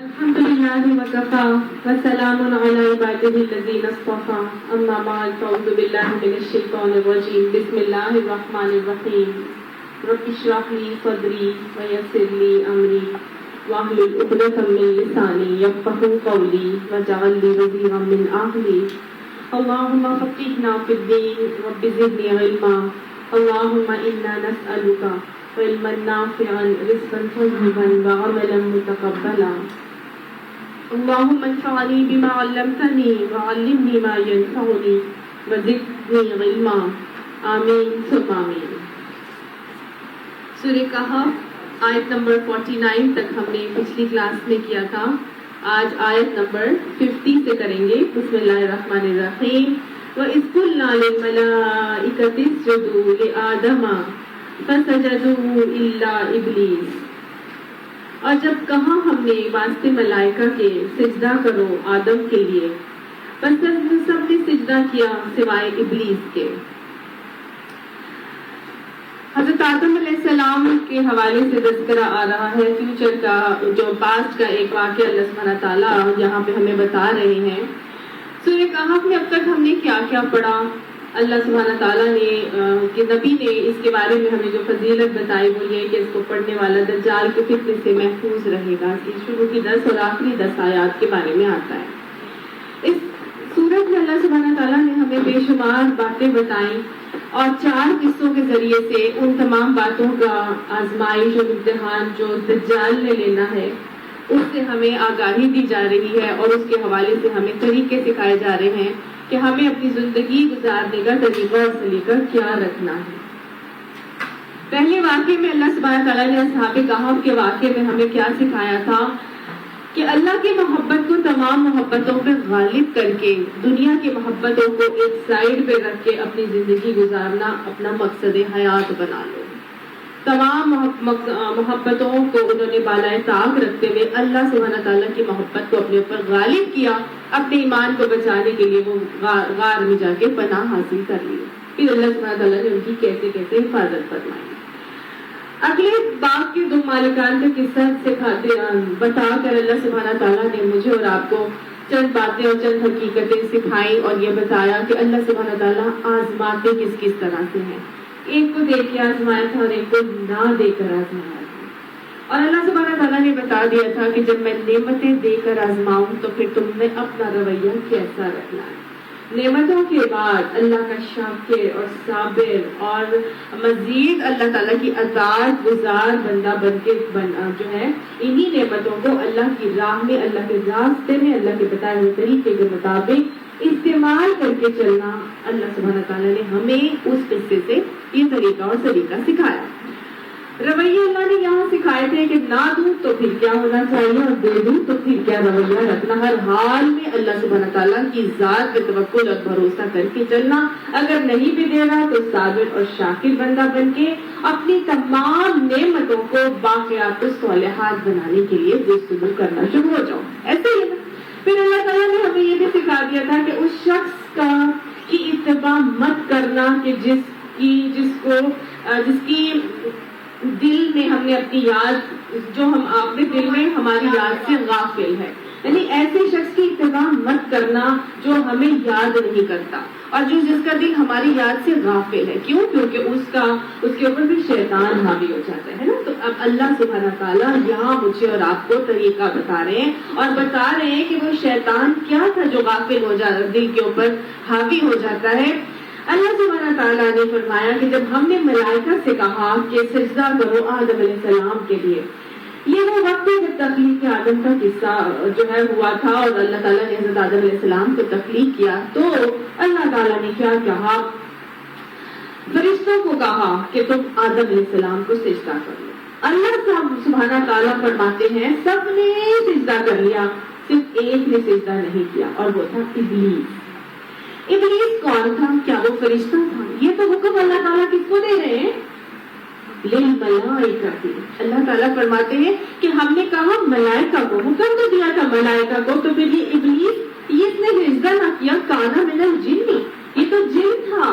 الحمد لله وكفى وسلام على عباده الذين اصطفى أما بعد فأعوذ بالله من الشيطان الرجيم بسم الله الرحمن الرحيم رب اشرح لي صدري ويسر لي أمري واحلل عقدة من لساني يفقهوا قولي واجعل لي وزيرا من أهلي اللهم فقهنا في الدين رب زدني علما اللهم إنا نسألك علما نافعا رزقا طيبا وعملا متقبلا اللهم انفعني بما علمتني وعلمني ما ينفعني وزدني علما آمین ثم آمین۔ سورہ کہف آیت نمبر 49 تک ہم نے پچھلی کلاس میں کیا تھا۔ آج آیت نمبر 50 سے کریں گے۔ بسم اللہ الرحمن الرحیم۔ وَإِذْ قُلْنَا لِلْمَلَائِكَةِ اسْجُدُوا لِآدَمَ فَسَجَدُوا إِلَّا إِبْلِيسَ۔ اور جب کہا ہم نے واسطے ملائکہ کے سجدہ کرو آدم کے لیے، بس سب نے سجدہ کیا سوائے ابلیس کے۔ حضرت آدم علیہ السلام کے حوالے سے تذکرہ آ رہا ہے، فیوچر کا جو پاسٹ کا ایک واقعہ اللہ سبحانہ تعالیٰ یہاں پہ ہمیں بتا رہے ہیں۔ سورہ کہف میں اب تک ہم نے کیا کیا پڑھا، اللہ سبحانہ تعالیٰ نے کہ نبی نے اس کے بارے میں ہمیں جو فضیلت بتائی وہ یہ کہ اس کو پڑھنے والا دجال کے فتنے سے محفوظ رہے گا۔ اس شروع کی 10 اور آخری 10 آیات کے بارے میں آتا ہے۔ اس سورت میں اللہ سبحانہ تعالیٰ نے ہمیں بے شمار باتیں بتائیں اور 4 قصوں کے ذریعے سے ان تمام باتوں کا آزمائش اور امتحان جو دجال نے لینا ہے اس سے ہمیں آگاہی دی جا رہی ہے، اور اس کے حوالے سے ہمیں طریقے سکھائے جا رہے ہیں کہ ہمیں اپنی زندگی گزارنے کا طریقہ اور سلیقہ کیا رکھنا ہے۔ پہلے واقعے میں اللہ سبحانہ تعالیٰ نے اصحاب کہف کے واقعے میں ہمیں کیا سکھایا تھا کہ اللہ کی محبت کو تمام محبتوں پہ غالب کر کے دنیا کی محبتوں کو ایک سائیڈ پہ رکھ کے اپنی زندگی گزارنا اپنا مقصد حیات بنا لو۔ تمام محبتوں کو انہوں نے بالائے طاق رکھتے ہوئے اللہ سبحانہ تعالیٰ کی محبت کو اپنے اوپر غالب کیا، اپنے ایمان کو بچانے کے لیے وہ غار میں جا کے پناہ حاصل کر لی۔ پھر اللہ سبحانہ تعالیٰ نے ان کی کیسے کیسے حفاظت فرمائی۔ اگلے باغ کے 2 مالکان کا قصہ بتا کر اللہ سبحانہ تعالیٰ نے مجھے اور آپ کو چند باتیں اور چند حقیقتیں سکھائیں اور یہ بتایا کہ اللہ سبحانہ تعالیٰ آزماتے کس طرح سے ہیں۔ ایک کو دے کے آزمایا تھا اور ایک کو نہ دے کر آزمایا تھا، اور اللہ سبحانہ تعالیٰ نے بتا دیا تھا کہ جب میں نعمتیں دے کر آزماؤں تو پھر تم نے اپنا رویہ کیسا رکھنا ہے۔ نعمتوں کے بعد اللہ کا شاکر اور صابر اور مزید اللہ تعالیٰ کی اطاعت گزار بندہ بن کے جو ہے انہی نعمتوں کو اللہ کی راہ میں، اللہ کے راستے میں، اللہ کے بتائے ہوئے طریقے کے مطابق استعمال کر کے چلنا، اللہ سبحانہ تعالیٰ نے ہمیں اس قصے سے یہ طریقہ اور سلیقہ سکھایا۔ رویہ اللہ نے یہاں سکھائے تھے کہ نہ دوں تو پھر کیا ہونا چاہیے اور دے دوں تو پھر کیا رویہ رکھنا، ہر حال میں اللہ سبحانہ تعالیٰ کی ذات پہ توکل اور بھروسہ کر کے چلنا، اگر نہیں بھی دے رہا تو صابر اور شاکر بندہ بن کے اپنی تمام نعمتوں کو باقیات الصالحات بنانے کے لیے جستجو کرنا شروع ہو جاؤ۔ ایسے ہی پھر اللہ تعالیٰ نے ہمیں یہ بھی سکھا دیا تھا کہ اس شخص کی اتباع مت کرنا کہ جس کی دل میں ہم نے اپنی یاد، جو ہم اپنے دل میں ہماری یاد سے غافل ہے، یعنی ایسے شخص کی اتباع مت کرنا جو ہمیں یاد نہیں کرتا اور جس کا دل ہماری یاد سے غافل ہے۔ کیوں؟ کیونکہ اس کے اوپر بھی شیطان حاوی ہو جاتا ہے نا۔ تو اب اللہ سبحانہ تعالیٰ یہاں مجھے اور آپ کو طریقہ بتا رہے ہیں اور بتا رہے ہیں کہ وہ شیطان کیا تھا جو غافل ہو جاتا، دل کے اوپر حاوی ہو جاتا ہے۔ اللہ سبحانہ تعالیٰ نے فرمایا کہ جب ہم نے ملائکہ سے کہا کہ سجدہ کرو آدم علیہ السلام کے لیے، یہ وہ وقت ہے جب تخلیق آدم کا قصہ جو ہے ہوا تھا اور اللہ تعالیٰ نے حضرت آدم علیہ السلام کو تخلیق کیا، تو اللہ تعالیٰ نے کیا کہا، فرشتوں کو کہا کہ تم آدم علیہ السلام کو سجدہ کر لو۔ اللہ سبحانہ تعالیٰ فرماتے ہیں سب نے سجدہ کر لیا، صرف ایک نے سجدہ نہیں کیا اور وہ تھا ابلیس۔ ابلیس کون تھا؟ کیا وہ فرشتہ تھا؟ یہ تو حکم اللہ تعالیٰ کس کو دے رہے ہیں؟ للملائکہ۔ اللہ تعالیٰ فرماتے ہیں کہ ہم نے کہا ملائکہ کو، حکم تو دیا تھا ملائکہ کو، تو پھر یہ ابلیس، یہ اس نے سجدہ نہ کیا، کانا من الجن، یہ تو جن تھا۔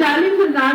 40,000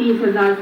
30,000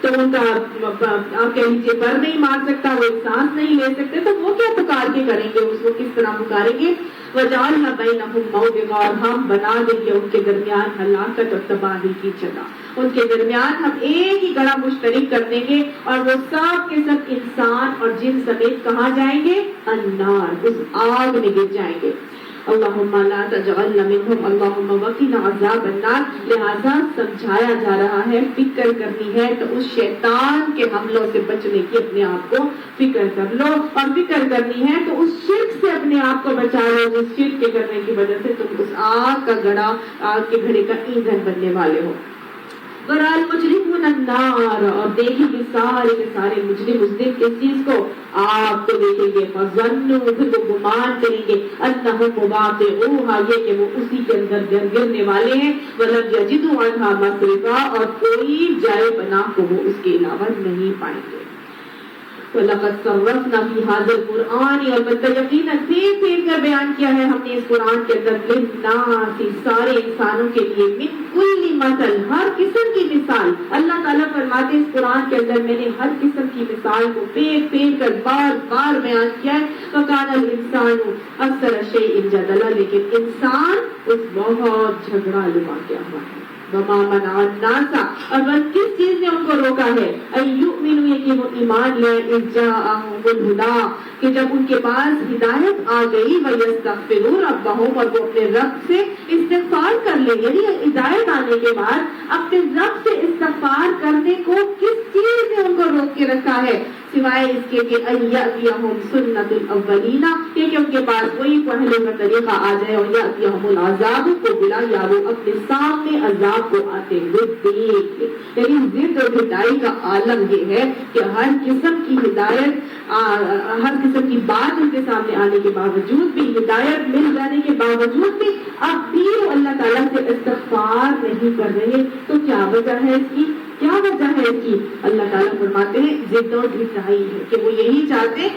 تو ان کا آپ کہہ لیجیے پر نہیں مار سکتا، وہ سانس نہیں لے سکتے، تو وہ کیا پکار کے کریں گے، اس کو کس طرح پکاریں گے؟ وَجَعَلْنَا بَيْنَهُمْ مَوْبِقًا، اور ہم بنا دیں گے ان کے درمیان ہلاکت اور تباہی کی جگہ، ان کے درمیان ہم ایک ہی گڑھا مشترک کر دیں گے اور وہ سب کے سب انسان اور جن سمیت کہاں جائیں گے؟ النار، اس آگ میں گر جائیں گے۔ اللہم لا تجعلنا منہم اللہم وقنا عذاب النار۔ لہذا سمجھایا جا رہا ہے، فکر کرنی ہے تو اس شیطان کے حملوں سے بچنے کی اپنے آپ کو فکر کر لو، اور فکر کرنی ہے تو اس شرک سے اپنے آپ کو بچا لو جس شرک کے کرنے کی وجہ سے تم اس آگ کا گڑھا، آگ کے گھڑے کا ایندھن بننے والے ہو۔ وَرَأَى الْمُجْرِمُونَ النَّارَ، اور دیکھیں گے سارے کے سارے مجرم اس دن کس چیز کو؟ آپ کو دیکھیں گے، فَظَنُّوا، پھر وہ گمان کریں گے، أَنَّهُمْ مُوَاقِعُوهَا، یہ کہ وہ اسی کے اندر گرنے والے ہیں، وَلَمْ يَجِدُوا عَنْهَا مَصْرِفًا، اور کوئی جائے پناہ کو وہ اس کے علاوہ نہیں پائیں گے۔ وَلَقَدْ صَرَّفْنَا فِي هَذَا الْقُرْآنِ، البتہ یقیناً پھیر کر بیان کیا ہے ہم نے اس قرآن کے اندر، لِلنَّاسِ، سارے انسانوں کے لیے، مِن کُلِّ مَثَل، ہر قسم کی مثال۔ اللہ تعالیٰ فرماتے ہیں اس قرآن کے اندر میں نے ہر قسم کی مثال کو پھیر کر بار بار بیان کیا ہے۔ وَكَانَ الْإِنسَانُ أَكْثَرَ شَيْءٍ جَدَلًا، لیکن انسان اس بہت جھگڑا لگا کیا ہوا ہے۔ وَمَا مَنَعَ النَّاسَ، اور بس کس چیز نے ان کو روکا ہے؟ أَن يُؤْمِنُوا، یہ کہ وہ ایمان لے، إِذْ جَاءَهُمُ الْهُدَىٰ، کہ جب ان کے پاس ہدایت آ گئی، وَيَسْتَغْفِرُوا رَبَّهُمْ، اور وہ اپنے رب سے استغفار کر لیں، یعنی ہدایت آنے کے بعد اپنے رب سے استغفار کرنے کو کس چیز نے ان کو روک کے رکھا ہے؟ سوائے اس کے کہ أَن يَأْتِيَهُمْ سُنَّةُ الْأَوَّلِينَ، یہ کہ ان کے پاس وہی پہلے کا طریقہ آ جائے، اور يَأْتِيَهُمُ الْعَذَابُ قُبْلًا، یا وہ اپنے سامنے عذاب کو آتے ہوئے دیکھ لے۔ لیکن ضد اور ہدایت کا عالم یہ ہے کہ ہر قسم کی ہدایت، ہر قسم کی بات ان کے سامنے آنے کے باوجود بھی، ہدایت مل جانے کے باوجود بھی اب بھی وہ اللہ تعالیٰ سے استغفار نہیں کر رہے، تو کیا وجہ ہے اس کی؟ کیا وجہ ہے اس کی؟ اللہ تعالیٰ فرماتے ہیں ضد اور ہدایت ہے کہ وہ یہی چاہتے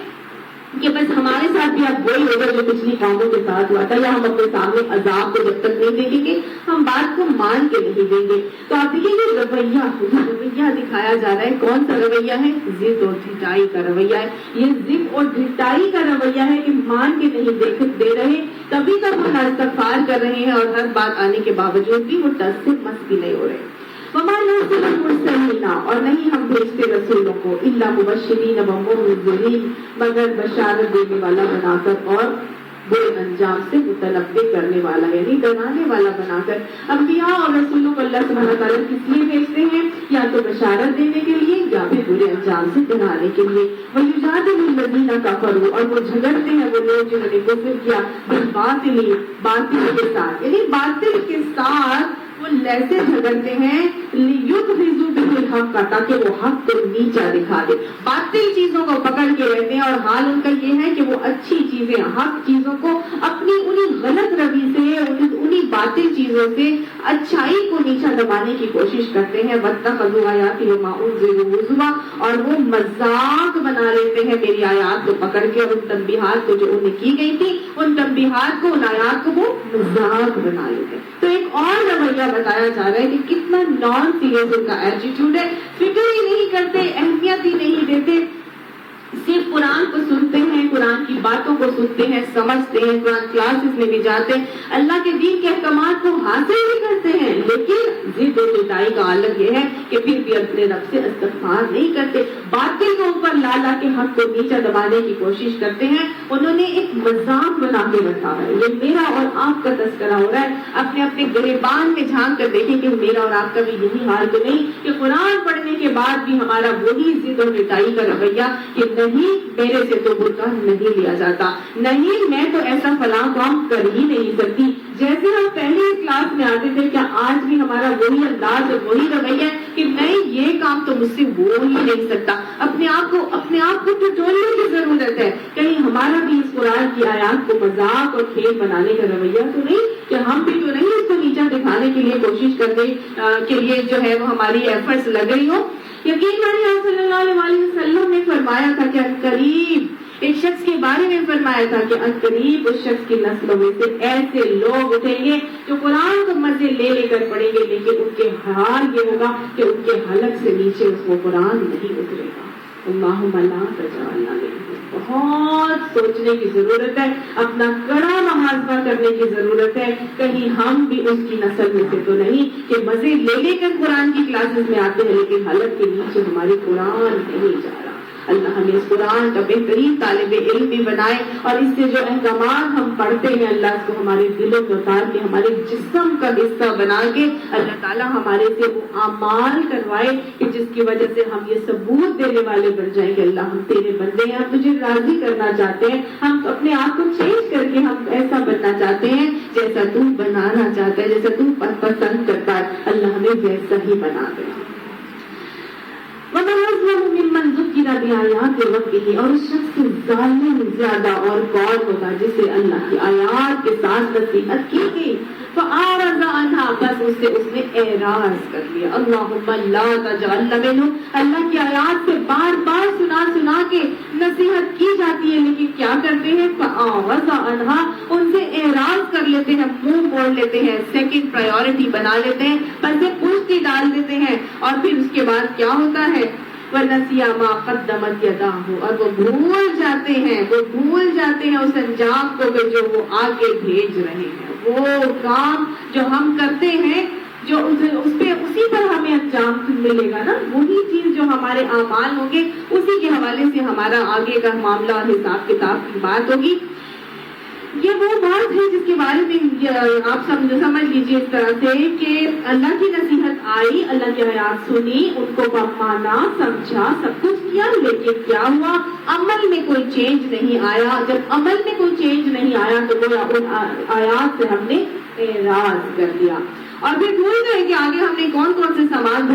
کہ بس ہمارے ساتھ بھی اب وہی ہوگا جو پچھلی قوموں کے ساتھ ہوا تھا، یا ہم اپنے سامنے عذاب کو جب تک نہیں دیکھیں گے ہم بات کو مان کے نہیں دیں گے۔ تو آپ دیکھیں یہ رویہ دکھایا جا رہا ہے، کون سا رویہ ہے؟ ضد اور ڈھٹائی کا رویہ ہے۔ یہ ضد اور ڈھٹائی کا رویہ ہے کہ مان کے نہیں دے رہے، کبھی تک وہ استغفار کر رہے ہیں، اور ہر بات آنے کے باوجود بھی وہ ٹس سے مس بھی نہیں ہو رہے۔ وَمَا نُرْسِلُ الْمُرْسَلِينَ، اور نہیں ہم بھیجتے رسولوں کو، إِلَّا مُبَشِّرِينَ وَمُنذِرِينَ، مگر بشارت دینے والا بنا کر اور برے انجام سے متنبع کرنے والا، یعنی ڈرانے والا بنا کر۔ انبیاء اور رسولوں کو اللہ سبحانہ تعالیٰ کس لیے بھیجتے ہیں؟ یا تو بشارت دینے کے لیے، یا پھر برے انجام سے ڈرانے کے لیے۔ وَيُجَادِلُ الَّذِينَ كَفَرُوا، اور وہ جھگڑتے ہیں وہ لوگ جنہوں نے کفر کیا، بالباطل، باطل کے ساتھ، یعنی باطل کے ساتھ وہ ایسے جھگڑتے ہیں، لِيُدْحِضُوا بِهِ الْحَقَّ، تاکہ وہ حق کو نیچا دکھا دے۔ باطل چیزوں کو پکڑ کے رہتے ہیں، اور حال ان کا یہ ہے کہ وہ اچھی چیزیں، حق چیزوں کو اپنی انہی غلط روی سے، انہی باطل چیزوں سے اچھائی کو نیچا دبانے کی کوشش کرتے ہیں۔ وَاتَّخَذُوا آیَاتِي وَمَا أُنزِلُوا هُزُوًا، اور وہ مذاق بنا لیتے ہیں میری آیات کو پکڑ کے، اور ان تنبیہات کو جو انہیں کی گئی تھی، ان تنبیہات کو، ان آیات کو وہ مذاق بنا لیتے ہیں۔ تو ایک اور رویہ بتایا جا رہا ہے کہ کتنا نان سیریس ان کا ایٹیٹیوڈ ہے، فکر ہی نہیں کرتے، اہمیت ہی نہیں دیتے، صرف قرآن کو سنتے ہیں، قرآن کی باتوں کو سنتے ہیں، سمجھتے ہیں، قرآن کلاسز میں بھی جاتے ہیں، اللہ کے دین کے احکامات کو حاصل بھی کرتے ہیں، لیکن ضد و جدائی کا عالم یہ ہے کہ پھر بھی اپنے رب سے استغفار نہیں کرتے، باطل کو اوپر لا لا کے حق کو نیچا دبانے کی کوشش کرتے ہیں۔ انہوں نے ایک مذاق بنا کے رکھا ہے۔ یہ میرا اور آپ کا تذکرہ ہو رہا ہے، اپنے اپنے گریبان میں جھانک کر دیکھیں کہ میرا اور آپ کا بھی یہی حال تو نہیں کہ قرآن پڑھنے کے بعد بھی ہمارا وہی ضد اور جدائی کا رویہ کہ نہیں میرے سے تو برقع نہیں لیا جاتا، نہیں میں تو ایسا فلاں کام کر ہی نہیں سکتی۔ جیسے ہم پہلے کلاس میں آتے تھے، کیا آج بھی ہمارا وہی انداز اور وہی رویہ ہے کہ نہیں یہ کام تو مجھ سے ہو ہی نہیں سکتا؟ اپنے آپ کو ٹٹولنے کی ضرورت ہے۔ کہیں ہمارا بھی اس قرآن کی آیات کو مذاق اور کھیل بنانے کا رویہ تو نہیں کہ ہم بھی تو نہیں اس کو نیچا دکھانے کے لیے کوشش کرنے کے لیے جو ہے وہ ہماری ایفرٹس لگ رہی ہو۔ یقین صلی اللہ علیہ وسلم نے فرمایا تھا کہ قریب ایک شخص کے بارے میں فرمایا تھا کہ عنقریب اس شخص کی نسلوں میں سے ایسے لوگ اٹھیں گے جو قرآن کو مزے لے لے کر پڑھیں گے، لیکن ان کے حال یہ ہوگا کہ ان کے حلق سے نیچے اس کو قرآن نہیں اترے گا۔ اللہم لا تجعلنا منہم۔ بہت سوچنے کی ضرورت ہے، اپنا کڑا محاسبہ کرنے کی ضرورت ہے، کہیں ہم بھی اس کی نسل میں سے تو نہیں کہ مزے لے لے کر قرآن کی کلاسز میں آتے ہیں لیکن حلق کے نیچے ہماری قرآن نہیں جا رہا۔ اللہ ہمیں اس قرآن کا بہترین طالب علم بھی بنائے، اور اس سے جو احکامات ہم پڑھتے ہیں اللہ اس کو ہمارے دلوں میں اتار کے ہمارے جسم کا حصہ بنا کے اللہ تعالیٰ ہمارے سے وہ اعمال کروائے کہ جس کی وجہ سے ہم یہ ثبوت دینے والے بن جائیں گے، اللہ ہم تیرے بندے ہیں، ہم تجھے راضی کرنا چاہتے ہیں، ہم اپنے آپ کو چینج کر کے ہم ایسا بننا چاہتے ہیں جیسا تو بنانا چاہتا ہے، جیسا تو پسند کرتا ہے، اللہ ہمیں ویسا ہی بنا دے۔ وَمَنْ أَظْلَمُ مِمَّنْ ذُكِّرَ بِآيَاتِ رَبِّهِ، اور اس شخص سے ظالم زیادہ اور کون ہوگا جسے اللہ کی آیات کے ساتھ نصیحت کی گئی، فَأَعْرَضَ عَنْهَا، بس اس سے اس نے اعراض کر لیا۔ اللہم لا تجعلنا منہم، اللہ کی آیات سے بار بار سنا کے نصیحت کی جاتی ہے لیکن کیا کرتے ہیں، فَأَعْرَضَ عَنْهَا، ان سے اعراض کر لیتے ہیں، منہ موڑ لیتے ہیں، سیکنڈ پرائیورٹی بنا لیتے ہیں، بس پشتی ڈال دیتے ہیں، اور پھر اس کے بعد کیا ہوتا ہے، وَنَسِيَ مَا قَدَّمَتْ يَدَاهُ، اور وہ بھول جاتے ہیں اس انجام کو کہ جو وہ آگے بھیج رہے ہیں، وہ کام جو ہم کرتے ہیں جو اس پہ اسی پر ہمیں انجام ملے گا نا، وہی چیز جو ہمارے اعمال ہوں گے اسی کے حوالے سے ہمارا آگے کا معاملہ اور حساب کتاب کی بات ہوگی۔ یہ وہ بات ہے جس کے بارے میں آپ سمجھ لیجیے اس طرح سے کہ اللہ کی نصیحت آئی، اللہ کی آیات سنی، ان کو مانا، سمجھا، سب کچھ کیا، لیکن کیا ہوا، عمل میں کوئی چینج نہیں آیا۔ جب عمل میں کوئی چینج نہیں آیا تو وہ ان آیات سے ہم نے اعراض کر دیا، اور پھر بھول گئے کہ آگے ہم نے کون کون سے سامان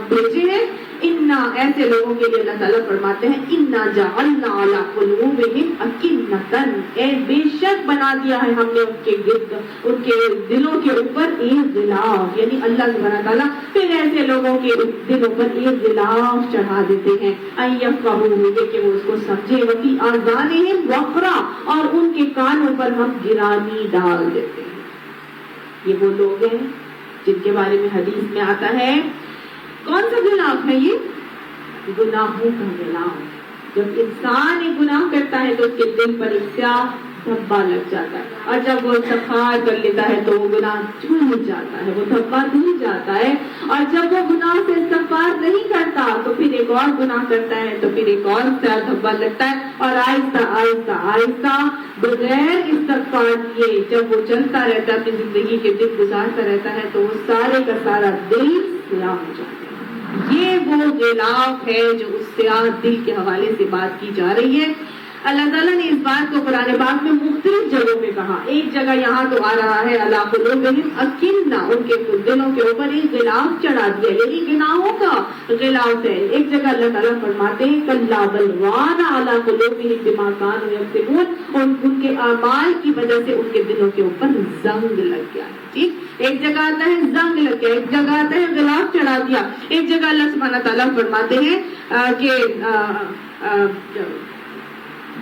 بھیجے ہیں۔ انا، ایسے لوگوں کے لیے اللہ تعالیٰ فرماتے ہیں انا جعلنا علی قلوبہم اکنۃ، اے بے شک بنا دیا ہے ہم نے ان کے دلوں کے اوپر ایک غلاف، یعنی اللہ سبحانہ تعالیٰ پھر ایسے لوگوں کے دلوں پر ایک غلاف چڑھا دیتے ہیں، ان یفقہوا، کہ وہ اس کو سمجھے، وفی آذانہم وقرا، اور ان کے کانوں پر ہم گرانی ڈال دیتے ہیں۔ یہ وہ لوگ ہیں جن کے بارے میں حدیث میں آتا ہے، کون سا غلاف ہے یہ؟ گناہوں کا غلاف۔ جب انسان ایک گناہ کرتا ہے تو اس کے دل پر ایک سیاہ دھبا لگ جاتا ہے، اور جب وہ استغفار کر لیتا ہے تو وہ گناہ چھوٹ جاتا ہے، وہ دھبا دھل جاتا ہے، اور جب وہ گناہ سے استغفار نہیں کرتا تو پھر ایک اور گناہ کرتا ہے تو پھر ایک اور سیاہ دھبا لگتا ہے، اور آہستہ آہستہ آہستہ بغیر استغفار کیے جب وہ چلتا رہتا ہے، اپنی زندگی کے دن گزارتا رہتا ہے تو وہ سارے کا سارا دل سیاہ ہو جاتا ہے۔ یہ وہ غلاف ہے جو اس سیاہ دل کے حوالے سے بات کی جا رہی ہے۔ اللہ تعالیٰ نے اس بات کو قرآن پاک میں مختلف جگہوں میں کہا، ایک جگہ یہاں تو آ رہا ہے علی قلوبہم اکنہ، ان کے دلوں کے اوپر ایک غلاف چڑھا دیا، یعنی گناہوں کا غلاف ہے۔ ایک جگہ اللہ تعالیٰ فرماتے ہیں کلا بل ران علی قلوبہم بما کانوا یکسبون، ان کے اعمال کی وجہ سے ان کے دلوں کے اوپر زنگ لگ گیا۔ ٹھیک، ایک جگہ آتا ہے زنگ لگ گیا، ایک جگہ آتا ہے غلاف چڑھا دیا، ایک جگہ اللہ سبحانہ تعالیٰ فرماتے ہیں کہ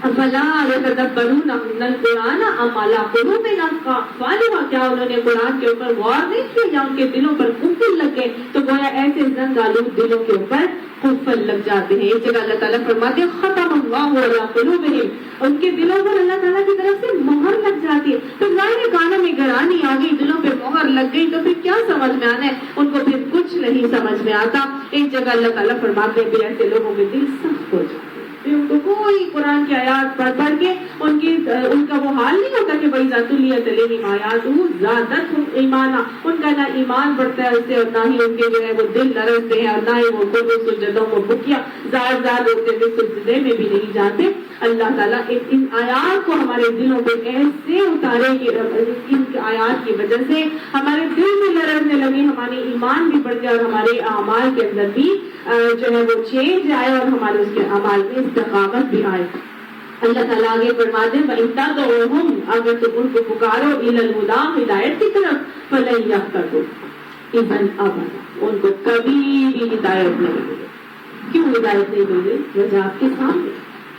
افلا یتدبرون القرآن ام علی قلوب اقفالها، کیا انہوں نے قرآن کے اوپر غور نہیں کیا یا ان کے دلوں پر قفل لگ گئے؟ تو گویا ایسے زنگ آلود دلوں کے اوپر قفل لگ جاتے ہیں۔ ایک جگہ اللہ تعالیٰ فرماتے ہیں ختم اللہ علی قلوبہم، ان کے دلوں پر اللہ تعالیٰ کی طرف سے مہر لگ جاتی ہے۔ تو ظاہر کانوں میں گرانی آ گئی، دلوں پہ مہر لگ گئی، تو پھر کیا سمجھ میں آنا ہے؟ ان کو پھر کچھ نہیں سمجھ میں آتا۔ ایک جگہ اللہ تعالیٰ فرماتے ہیں پھر ایسے لوگوں کے دل سخت ہو جاتے ہیں، ان کو کوئی قرآن کی آیات پڑھ کے ان کا وہ حال نہیں ہوتا کہ بھائی ذات الیت علیہم آیاتہ زادتہم ایمانا، ان کا نہ ایمان بڑھتا ہے اس سے، اور نہ ہی ان کے جو ہے وہ دل لرزتے ہیں، اور نہ ہی وہ خود سجدوں کو بکیا زار ہوتے ہوئے سجدے میں بھی نہیں جاتے۔ اللہ تعالیٰ ان آیات کو ہمارے دلوں پہ ایسے اتارے کہ ان آیات کی وجہ سے ہمارے دل میں لرزنے لگے، ہمارے ایمان بھی بڑھ جائے، اور ہمارے اعمال کے اندر بھی جو ہے وہ چینج آئے، اور ہمارے اس کے اعمال میں استقامت بھی آئے۔ اللہ تعالیٰ آگے فرماتے ہیں وَإِن تَدْعُوهُمْ، اگر تم ان کو پکارو إِلَى الْهُدَىٰ، ہدایت کی طرف، فَلَن يَهْتَدُوا إِذًا أَبَدًا، ان کو کبھی بھی ہدایت نہیں ملے۔ کیوں ہدایت نہیں ملے؟ وجہ آپ کے سامنے،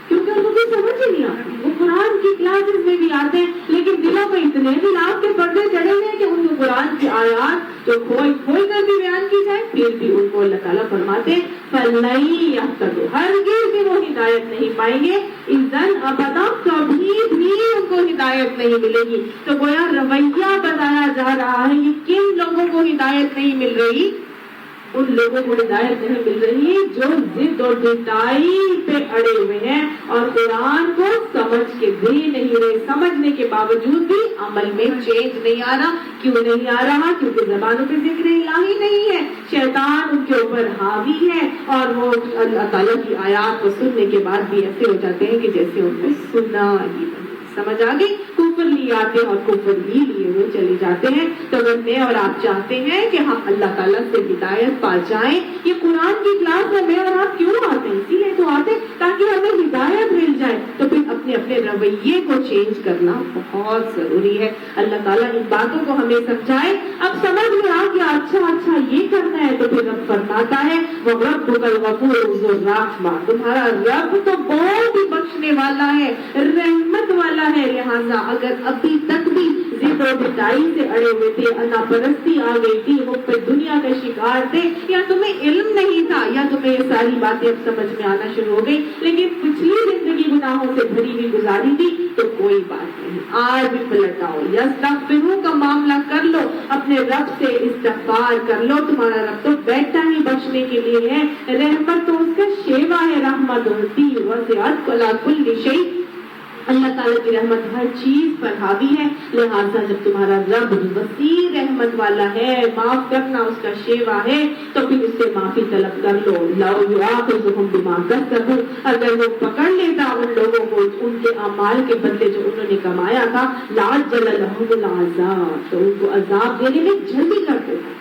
کیونکہ ان کو کوئی سمجھ ہی نہیں آتی. وہ قرآن کی کلاسز میں بھی آتے ہیں لیکن دلوں میں اتنے بھی لاکھ کے پردے چڑھے ہوئے ہیں کہ ان کو قرآن کی آیات جو کھول کھول کر بھی بیان کی جائے پھر بھی ان کو اللہ تعالیٰ فرماتے ہیں فَلَن يَهْتَدُوا، ہرگز بھی وہ ہدایت نہیں پائیں گے. اِذًا ابدا کبھی بھی ان کو ہدایت نہیں ملے گی. تو گویا رویہ بتایا جا رہا ہے یہ کن لوگوں کو ہدایت نہیں مل رہی؟ ان لوگوں کو ہدایت نہیں مل رہی جو ضد اور ڈٹائی پہ اڑے ہوئے ہیں اور قرآن کو سمجھ کے بھی نہیں رہے. سمجھنے کے باوجود بھی عمل میں چینج نہیں آ رہا. کیوں نہیں آ رہا؟ کیونکہ زبانوں پہ ذکر الہی نہیں ہے. شیطان ان کے اوپر حاوی ہے اور وہ اللہ تعالیٰ کی آیات کو سننے کے بعد بھی ایسے ہو جاتے ہیں کہ جیسے ان نے سنا ہی نہیں. سمجھ آ گئی؟ کفر لیے آتے ہیں اور کفر ہی لیے ہوئے چلے جاتے ہیں. تو اگر میں اور آپ چاہتے ہیں کہ ہم اللہ تعالیٰ سے ہدایت پا جائیں، یہ قرآن کی کلاس میں میں اور آپ کیوں آتے ہیں؟ اسی لیے تو آتے ہیں تاکہ ہمیں ہدایت مل جائے. تو پھر اپنے اپنے رویے کو چینج کرنا بہت ضروری ہے. اللہ تعالیٰ ان باتوں کو ہمیں سمجھائے. اب سمجھ میں آ گیا اچھا یہ کرنا ہے. تو پھر رب فرماتا ہے وَرَبُّكَ الْغَفُورُ ذُو الرَّحْمَةِ، تمہارا رب تو بہت ہی بخشنے والا ہے، رحمت والا ہے. لہٰذا اگر ابھی تک بھی ضد و ڈٹائی سے اڑے ہوئے تھے، انا پرستی آ گئی تھی، وہ پہ دنیا کا شکار تھے، یا تمہیں علم نہیں تھا یا تمہیں یہ ساری باتیں اب سمجھ میں آنا شروع ہو گئی لیکن پچھلی زندگی گناہوں سے بھری ہوئی گزاری تھی، تو کوئی بات نہیں، آج بھی پلٹ آؤ. یستغفروا کا معاملہ کر لو، اپنے رب سے استغفار کر لو. تمہارا رب تو بیٹھا ہی بخشنے کے لیے ہے. رحمت تو اس کا شیوا ہے. رحمت ہوتی وسعت کل شیء، اللہ تعالیٰ کی رحمت ہر چیز پر حاوی ہے. لہٰذا جب تمہارا رب وسیع رحمت والا ہے، معاف کرنا اس کا شیوا ہے، تو پھر اس سے معافی طلب کر لو. لو یؤاخذہم بما کسبوا، اگر وہ پکڑ لیتا ان لوگوں کو ان کے اعمال کے بدلے جو انہوں نے کمایا تھا، لعجل لہم العذاب، تو ان کو عذاب دینے میں جلدی کر دیتا.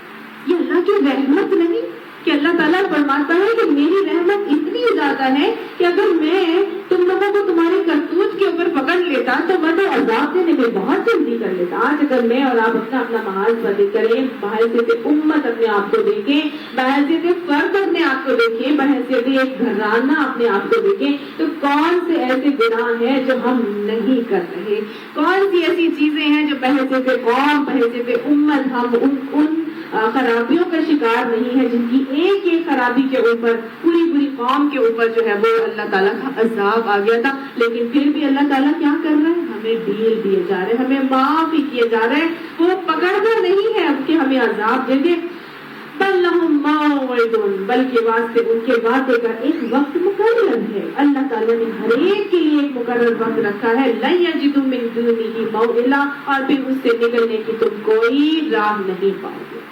یہ اللہ کی رحمت نہیں کہ اللہ تعالیٰ فرماتا ہے کہ میری رحمت اتنی زیادہ ہے کہ اگر میں تم لوگوں کو تمہارے کرتوت کے اوپر پکڑ لیتا تو میں تو عذاب دینے میں بہت جلدی کر لیتا. آج اگر میں اور آپ اپنا محاذ بدل کریں، بحیثیت امت اپنے آپ کو دیکھیں، بحیثیت فرد اپنے آپ کو دیکھیں، بحیثیت ایک گھرانہ اپنے آپ کو دیکھیں، تو کون سے ایسے گناہ ہیں جو ہم نہیں کر رہے؟ کون سی ایسی چیزیں ہیں جو بحیثیت قوم، بحیثیت امت ہم ان خرابیوں کا شکار نہیں ہے جن کی ایک ایک خرابی کے اوپر پوری قوم کے اوپر جو ہے وہ اللہ تعالیٰ کا عذاب آ گیا تھا. لیکن پھر بھی اللہ تعالیٰ کیا کر رہے ہیں؟ ہمیں ڈیل دیے جا رہے ہیں، ہمیں معاف ہی کیے جا رہے ہیں. وہ پکڑ کر نہیں ہے اب کہ ہمیں عذاب دے دے. بل لہم موعد، بلکہ واسطے ان کے وعدے کا ایک وقت مقرر ہے. اللہ تعالیٰ نے ہر ایک کے لیے ایک مقرر وقت رکھا ہے. لن یجدوا من دونہ موئلا، اور پھر اس سے نکلنے کی تم کوئی راہ نہیں پاؤ گے.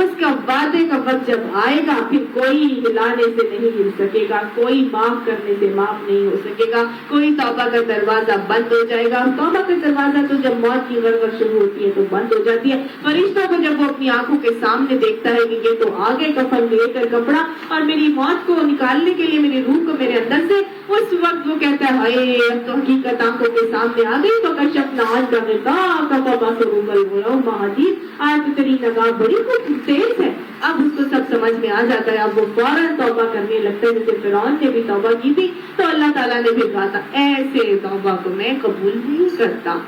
اس کا وعدے کا وقت جب آئے گا پھر کوئی ہلانے سے نہیں ہل سکے گا، کوئی معاف کرنے سے معاف نہیں ہو سکے گا، کوئی توبہ کا دروازہ بند ہو جائے گا. توبہ کا دروازہ تو جب موت کی غرغر شروع ہوتی ہے تو بند ہو جاتی ہے. فرشتوں کو جب وہ اپنی آنکھوں کے سامنے دیکھتا ہے کہ یہ تو آگے کفن لے کر کپڑا اور میری موت کو نکالنے کے لیے میری روح کو میرے اندر سے، اس وقت وہ کہتا ہے ہائے اب تو حقیقت آنکھوں کے سامنے آ گئی. تو کشفنا عنک غطاءک فبصرک اليوم حدید، آج تو تیری نگاہ بڑی خوب تیز ہے. اب اس کو سب سمجھ میں آ جاتا ہے. اب وہ فوراً توبہ کرنے لگتا ہے جیسے فرعون نے بھی توبہ کی تھی. تو اللہ تعالیٰ نے بھی کہا تھا ایسے توبہ کو میں قبول نہیں کرتا.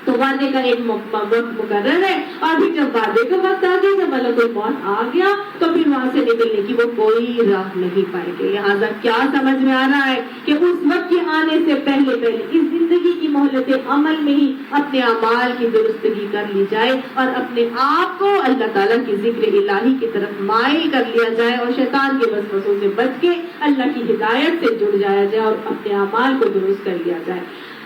تو وعدے کا ایک وقت مقرر ہے، اور پھر جب وعدے کا وقت آ گیا، جب ملک الموت آ گیا، تو پھر وہاں سے نکلنے کی وہ کوئی راہ نہیں پائے گے. لہٰذا کیا سمجھ میں آ رہا ہے کہ اس وقت کے آنے سے پہلے اس زندگی کی مہلت عمل میں ہی اپنے اعمال کی درستگی کر لی جائے اور اپنے آپ کو اللہ تعالیٰ کی ذکر الہی کی طرف مائل کر لیا جائے اور شیطان کے وسوسوں سے بچ کے اللہ کی ہدایت سے جڑ جایا جائے اور اپنے اعمال کو درست کر لیا جائے.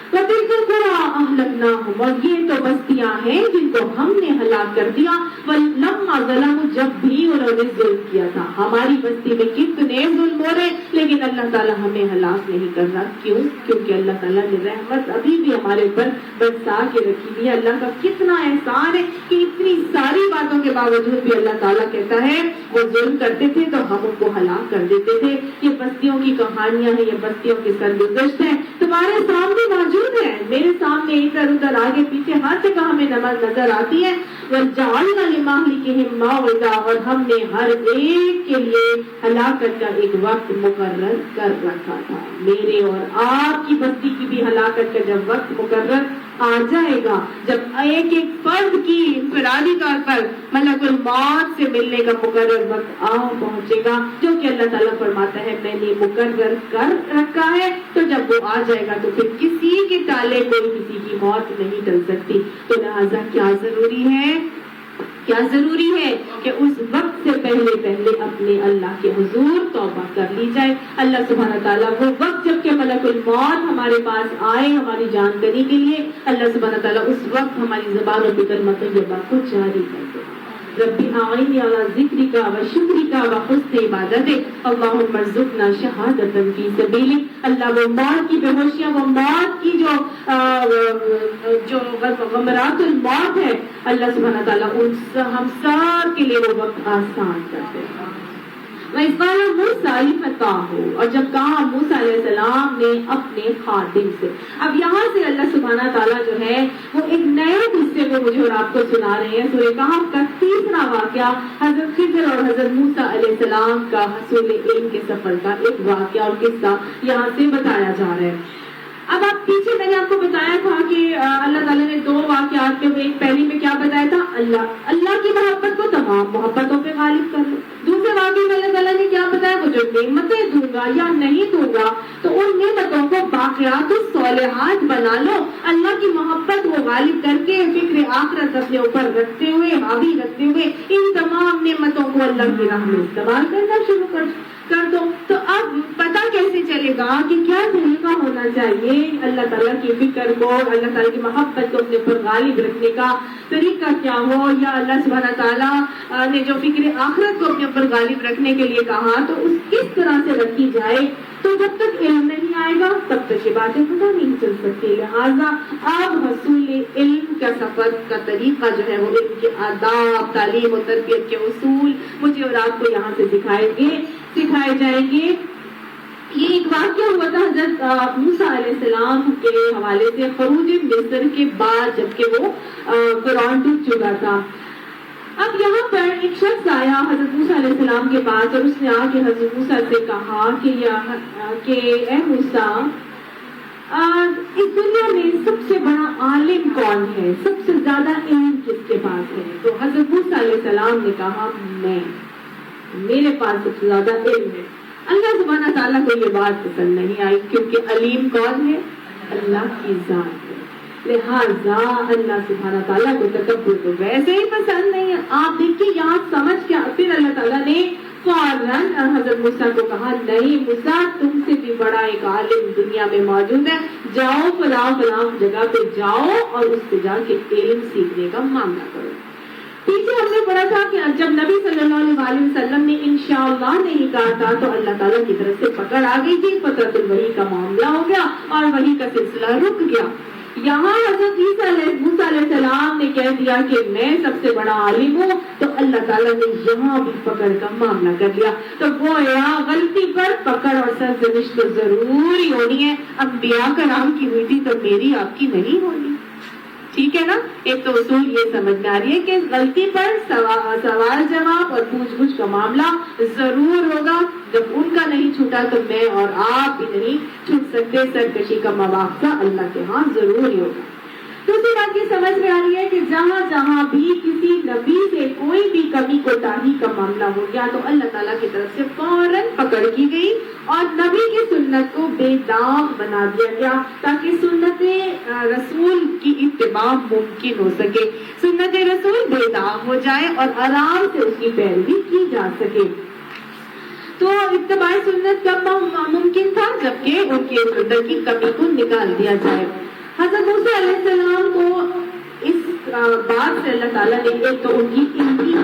وَتِلْكَ الْقُرَىٰ أَهْلَكْنَاهُمْ، اور یہ تو بستیاں ہیں جن کو ہم نے ہلاک کر دیا. وَلَمَّا ظَلَمُوا، جب بھی انہوں نے ظلم کیا تھا. ہماری بستی میں کتنے ظلم ہو رہے لیکن اللہ تعالیٰ ہمیں ہلاک نہیں کر رہا. کیوں؟ کیونکہ اللہ تعالیٰ نے رحمت ابھی بھی ہمارے اوپر برسا کے رکھی ہوئی ہے. اللہ کا کتنا احسان ہے کہ اتنی ساری باتوں کے باوجود بھی اللہ تعالیٰ کہتا ہے وہ ظلم کرتے تھے تو ہم ان کو ہلاک کر دیتے تھے. یہ بستیوں کی کہانیاں ہیں, یہ بستیوں کی سرگزشت ہیں, تمہارے سامنے موجود ہے, میرے سامنے ادھر ادھر آگے پیچھے ہر جگہ ہمیں نظر آتی ہے. وَجَعَلْنَا لِمَهْلِكِهِمْ مَوْعِدًا, اور ہم نے ہر ایک کے لیے ہلاکت کا ایک وقت مقرر کر رکھا تھا. میرے اور آپ کی بستی کی بھی ہلاکت کا جب وقت مقرر آ جائے گا, جب ایک ایک فرد کی انفرادی طور پر ملک الموت سے ملنے کا مقرر وقت آ پہنچے گا, جو کہ اللہ تعالیٰ فرماتا ہے میں نے مقرر کر رکھا ہے, تو جب وہ آ جائے گا تو پھر کسی کے ٹالے کوئی کسی کی موت نہیں ٹل سکتی. تو لہٰذا کیا ضروری ہے کہ اس وقت سے پہلے اپنے اللہ کے حضور توبہ کر لی جائے. اللہ سبحانہ تعالیٰ وہ وقت جب کہ ملک الموت ہمارے پاس آئے ہماری جان کرنے کے لیے, اللہ سبحانہ تعالیٰ اس وقت ہماری زبانوں پہ کلمہ طیبہ کو جاری کر دے. ربی اعینی علی ذکرک و شکرک و حسن عبادتک, اللہم ارزقنا شہادۃ فی سبیلک. اللہ وہ موت کی بے ہوشیاں, وہ موت کی جو غمرات الموت ہے, اللہ سبحانہ تعالیٰ ہم سب کے لیے وہ وقت آسان کر دے. وَإِذْ قَالَ مُوسَىٰ لِفَتَاهُ, اور جب کہا موسیٰ علیہ السلام نے اپنے خادم سے. اب یہاں سے اللہ سبحانہ تعالیٰ جو ہے وہ ایک نئے قصے کو مجھے اور آپ کو سنا رہے ہیں. سورہ کہف کا 3واں واقعہ حضرت خضر اور حضرت موسیٰ علیہ السلام کا حصول علم کے سفر کا ایک واقعہ اور قصہ یہاں سے بتایا جا رہا ہے. اب آپ پیچھے میں نے آپ کو بتایا تھا کہ اللہ تعالیٰ نے 2 واقعات کے ایک پہلی میں کیا بتایا تھا, اللہ کی محبت کو تمام محبتوں پہ غالب کر لو. دوسرے واقعے میں اللہ تعالیٰ نے کیا بتایا, وہ جو نعمتیں دوں گا یا نہیں دوں گا تو ان نعمتوں کو باقیات الصالحات بنا لو. اللہ کی محبت کو غالب کر کے فکر آخرت اپنے اوپر رکھتے ہوئے, حاوی رکھتے ہوئے ان تمام نعمتوں کو اللہ کی راہ میں استعمال کرنا شروع کر دو. تو اب پتہ کیسے چلے گا کہ کیا طریقہ ہونا چاہیے اللہ تعالیٰ کی فکر کو, اللہ تعالیٰ کی محبت کو اپنے اوپر غالب رکھنے کا طریقہ کیا ہو, یا اللہ سبحانہ تعالیٰ نے جو فکر آخرت کو اپنے اوپر غالب رکھنے کے لیے کہا تو اس کس طرح سے رکھی جائے. تو جب تک علم نہیں آئے گا تب تک یہ باتیں پتہ نہیں چل سکتی. لہٰذا اب حصول علم کا سفر کا طریقہ جو ہے وہ علم کے آداب, تعلیم و تربیت کے اصول مجھے اور آپ کو یہاں سے سکھائے جائیں گے. یہ ایک واقعہ ہوا تھا حضرت موسیٰ علیہ السلام کے حوالے سے خروج مصر کے بعد, جبکہ وہ قرآن ڈوب چکا تھا. اب یہاں پر ایک شخص آیا حضرت موسیٰ علیہ السلام کے پاس اور اس نے آ کے حضرت موسیٰ سے کہا کہ اے موسیٰ, اس دنیا میں سب سے بڑا عالم کون ہے, سب سے زیادہ علم کس کے پاس ہے؟ تو حضرت موسیٰ علیہ السلام نے کہا میرے پاس سب سے زیادہ علم ہے. اللہ سبحانہ تعالیٰ کو یہ بات پسند نہیں آئی, کیونکہ علیم کون ہے؟ اللہ کی ذات ہے. لہٰذا اللہ سبحانہ تعالیٰ کو تکبر تو ویسے ہی پسند نہیں ہے. آپ دیکھیے یہاں سمجھ کے پھر اللہ تعالیٰ نے فوراً حضرت موسیٰ کو کہا نہیں موسیٰ, تم سے بھی بڑا ایک عالم دنیا میں موجود ہے, جاؤ فلاں جگہ پہ جاؤ اور اس سے جا کے علم سیکھنے کا معاملہ کرو. پیچھے ہم نے پڑھا تھا کہ جب نبی صلی اللہ علیہ وسلم نے انشاءاللہ نہیں کہا تھا تو اللہ تعالیٰ کی طرف سے پکڑ آ گئی تھی, فترۃ الوحی کا معاملہ ہو گیا اور وحی کا سلسلہ رک گیا. یہاں حضرت موسیٰ علیہ السلام نے کہہ دیا کہ میں سب سے بڑا عالم ہوں, تو اللہ تعالیٰ نے یہاں بھی پکڑ کا معاملہ کر لیا. تو وہ غلطی پر پکڑ اور سرزنش تو ضروری ہونی ہے. انبیاء کرام کی ہوئی تھی تو میری آپ کی نہیں ہونی. ٹھیک ہے نا. ایک تو اصول یہ سمجھ میں آ رہی ہے کہ غلطی پر سوال جواب اور پوچھ گچھ کا معاملہ ضرور ہوگا. جب ان کا نہیں چھوٹا تو میں اور آپ بھی نہیں چھوٹ سکتے. سرکشی کا مواقع اللہ کے ہاں ضرور ہی ہوگا. دوسری بات یہ سمجھ میں آ رہی ہے کہ جہاں جہاں بھی کسی نبی سے کوئی بھی کمی کوتاہی کا معاملہ ہو گیا تو اللہ تعالیٰ کی طرف سے فوراً پکڑ کی گئی اور نبی کی سنت کو بے داغ بنا دیا گیا تاکہ سنت رسول کی اتباع ممکن ہو سکے. سنت رسول بے داغ ہو جائے اور آرام سے اس کی پیروی کی جا سکے. تو اتباع سنت کب ممکن تھا؟ جبکہ ان کی سنت کی کمی کو نکال دیا جائے. حضرت موسیٰ علیہ السلام کو اس بات سے اللہ تعالیٰ نے ایک تو ان کی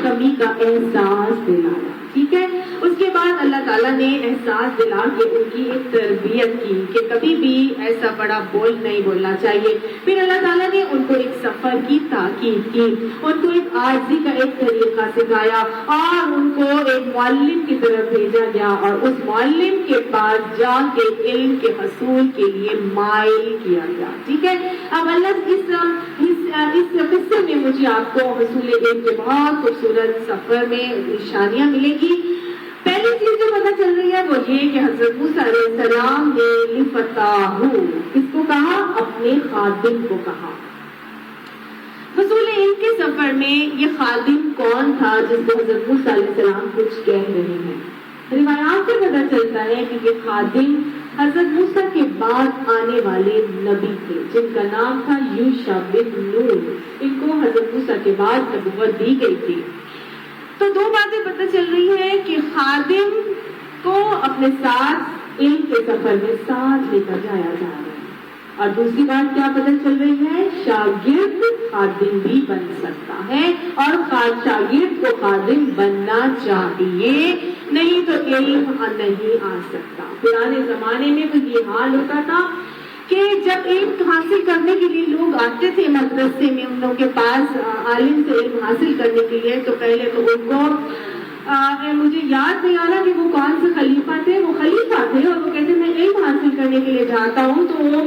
کمی کا احساس دلایا. ٹھیک ہے. اس کے بعد اللہ تعالیٰ تعالیٰ نے احساس دلا کے ان کی ایک تربیت کی کہ کبھی بھی ایسا بڑا بول نہیں بولنا چاہیے. پھر اللہ تعالیٰ نے ان کو ایک سفر کی تاکید کی, ان کو ایک عاجزی کا ایک طریقہ سکھایا اور ان کو ایک معلم کی طرف بھیجا گیا اور اس معلم کے پاس جا کے علم کے حصول کے لیے مائل کیا گیا. ٹھیک ہے, اب اللہ اس قصے میں مجھے آپ کو حصول علم کے بہت خوبصورت سفر میں نشانیاں ملیں گی. پہلی چیز جو پتہ چل رہی ہے وہ یہ کہ حضرت موسیٰ علیہ السلام نے لفتاہو, کس کو کہا؟ اپنے خادم کو کہا. حصول علم کے سفر میں یہ خادم کون تھا جس کو حضرت موسیٰ علیہ السلام کچھ کہہ رہے ہیں؟ روایات سے پتہ چلتا ہے کہ یہ خادم حضرت موسیٰ کے بعد آنے والے نبی تھے جن کا نام تھا یوشع بن نون. ان کو حضرت موسیٰ کے بعد نبوت دی گئی تھی. تو دو باتیں پتہ چل رہی ہیں کہ خادم کو اپنے ساتھ علم کے سفر میں ساتھ لے کر جایا جا رہا ہے. اور دوسری بات کیا پتہ چل رہی ہے؟ شاگرد خادم بھی بن سکتا ہے اور شاگرد کو خادم بننا چاہیے, نہیں تو علم نہیں آ سکتا. پرانے زمانے میں تو یہ حال ہوتا تھا کہ جب علم حاصل کرنے کے لیے لوگ آتے تھے مدرسے میں ان لوگوں کے پاس عالم سے علم حاصل کرنے کے لیے, تو پہلے تو ان کو مجھے یاد نہیں آ رہا کہ وہ کون سے خلیفہ تھے. وہ خلیفہ تھے اور وہ کہتے میں علم حاصل کرنے کے لیے جاتا ہوں. تو وہ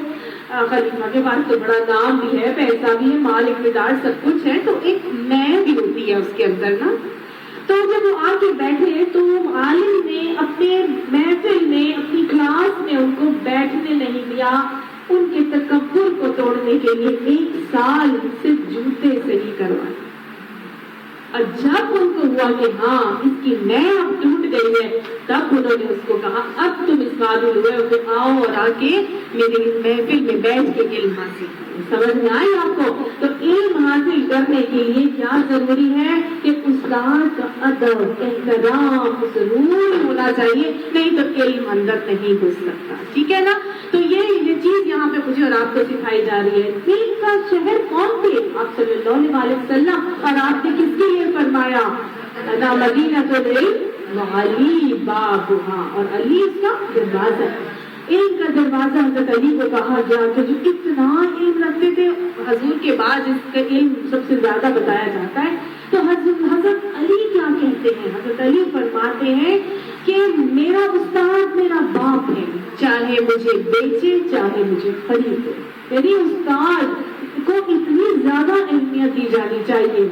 خلیفہ کے پاس تو بڑا نام بھی ہے, پیسہ بھی ہے, مال اقتدار سب کچھ ہے, تو ایک میں بھی ہوتی ہے اس کے اندر نا. تو جب وہ آ کے بیٹھے تو عالم نے اپنے محفل میں اپنی کلاس میں ان کو بیٹھنے نہیں دیا. ان کے تکبر کو توڑنے کے لیے 1 سال صرف جوتے صحیح کروائے. اور جب ان کو ہوا کہ ہاں اس کی نئے اب ٹوٹ گئی ہے, تب انہوں نے اس کو کہا اب تم اس قابل ہوئے ہو کہ آؤ اور آ کے میرے محفل میں بیٹھ کے علم حاصل کرو. سمجھ میں آئی آپ کو؟ تو علم حاصل کرنے کے لیے کیا ضروری ہے کہ استاد کا ادب, احترام, ضرور ہونا چاہیے, نہیں تو علم اندر نہیں گھس سکتا. ٹھیک ہے نا. تو یہ چیز یہاں پہ مجھے اور آپ کو سکھائی جا رہی ہے. علم کا شہر کون تھے؟ آپ صلی اللہ علیہ وسلم. اور آپ نے کس کے لیے فرمایا انا مدینۃ العلم وعلی بابھا, اور علی اس کا دروازہ. علم کا دروازہ حضرت علی کو کہا گیا کہ جو اتنا علم رکھتے تھے, حضور کے بعد اس کا علم سب سے زیادہ بتایا جاتا ہے. تو حضرت علی کیا کہتے ہیں؟ حضرت علی فرماتے ہیں کہ میرا استاد میرا باپ ہے, چاہے مجھے بیچے چاہے مجھے خریدے. یعنی استاد کو اتنی زیادہ اہمیت دی جانی چاہیے.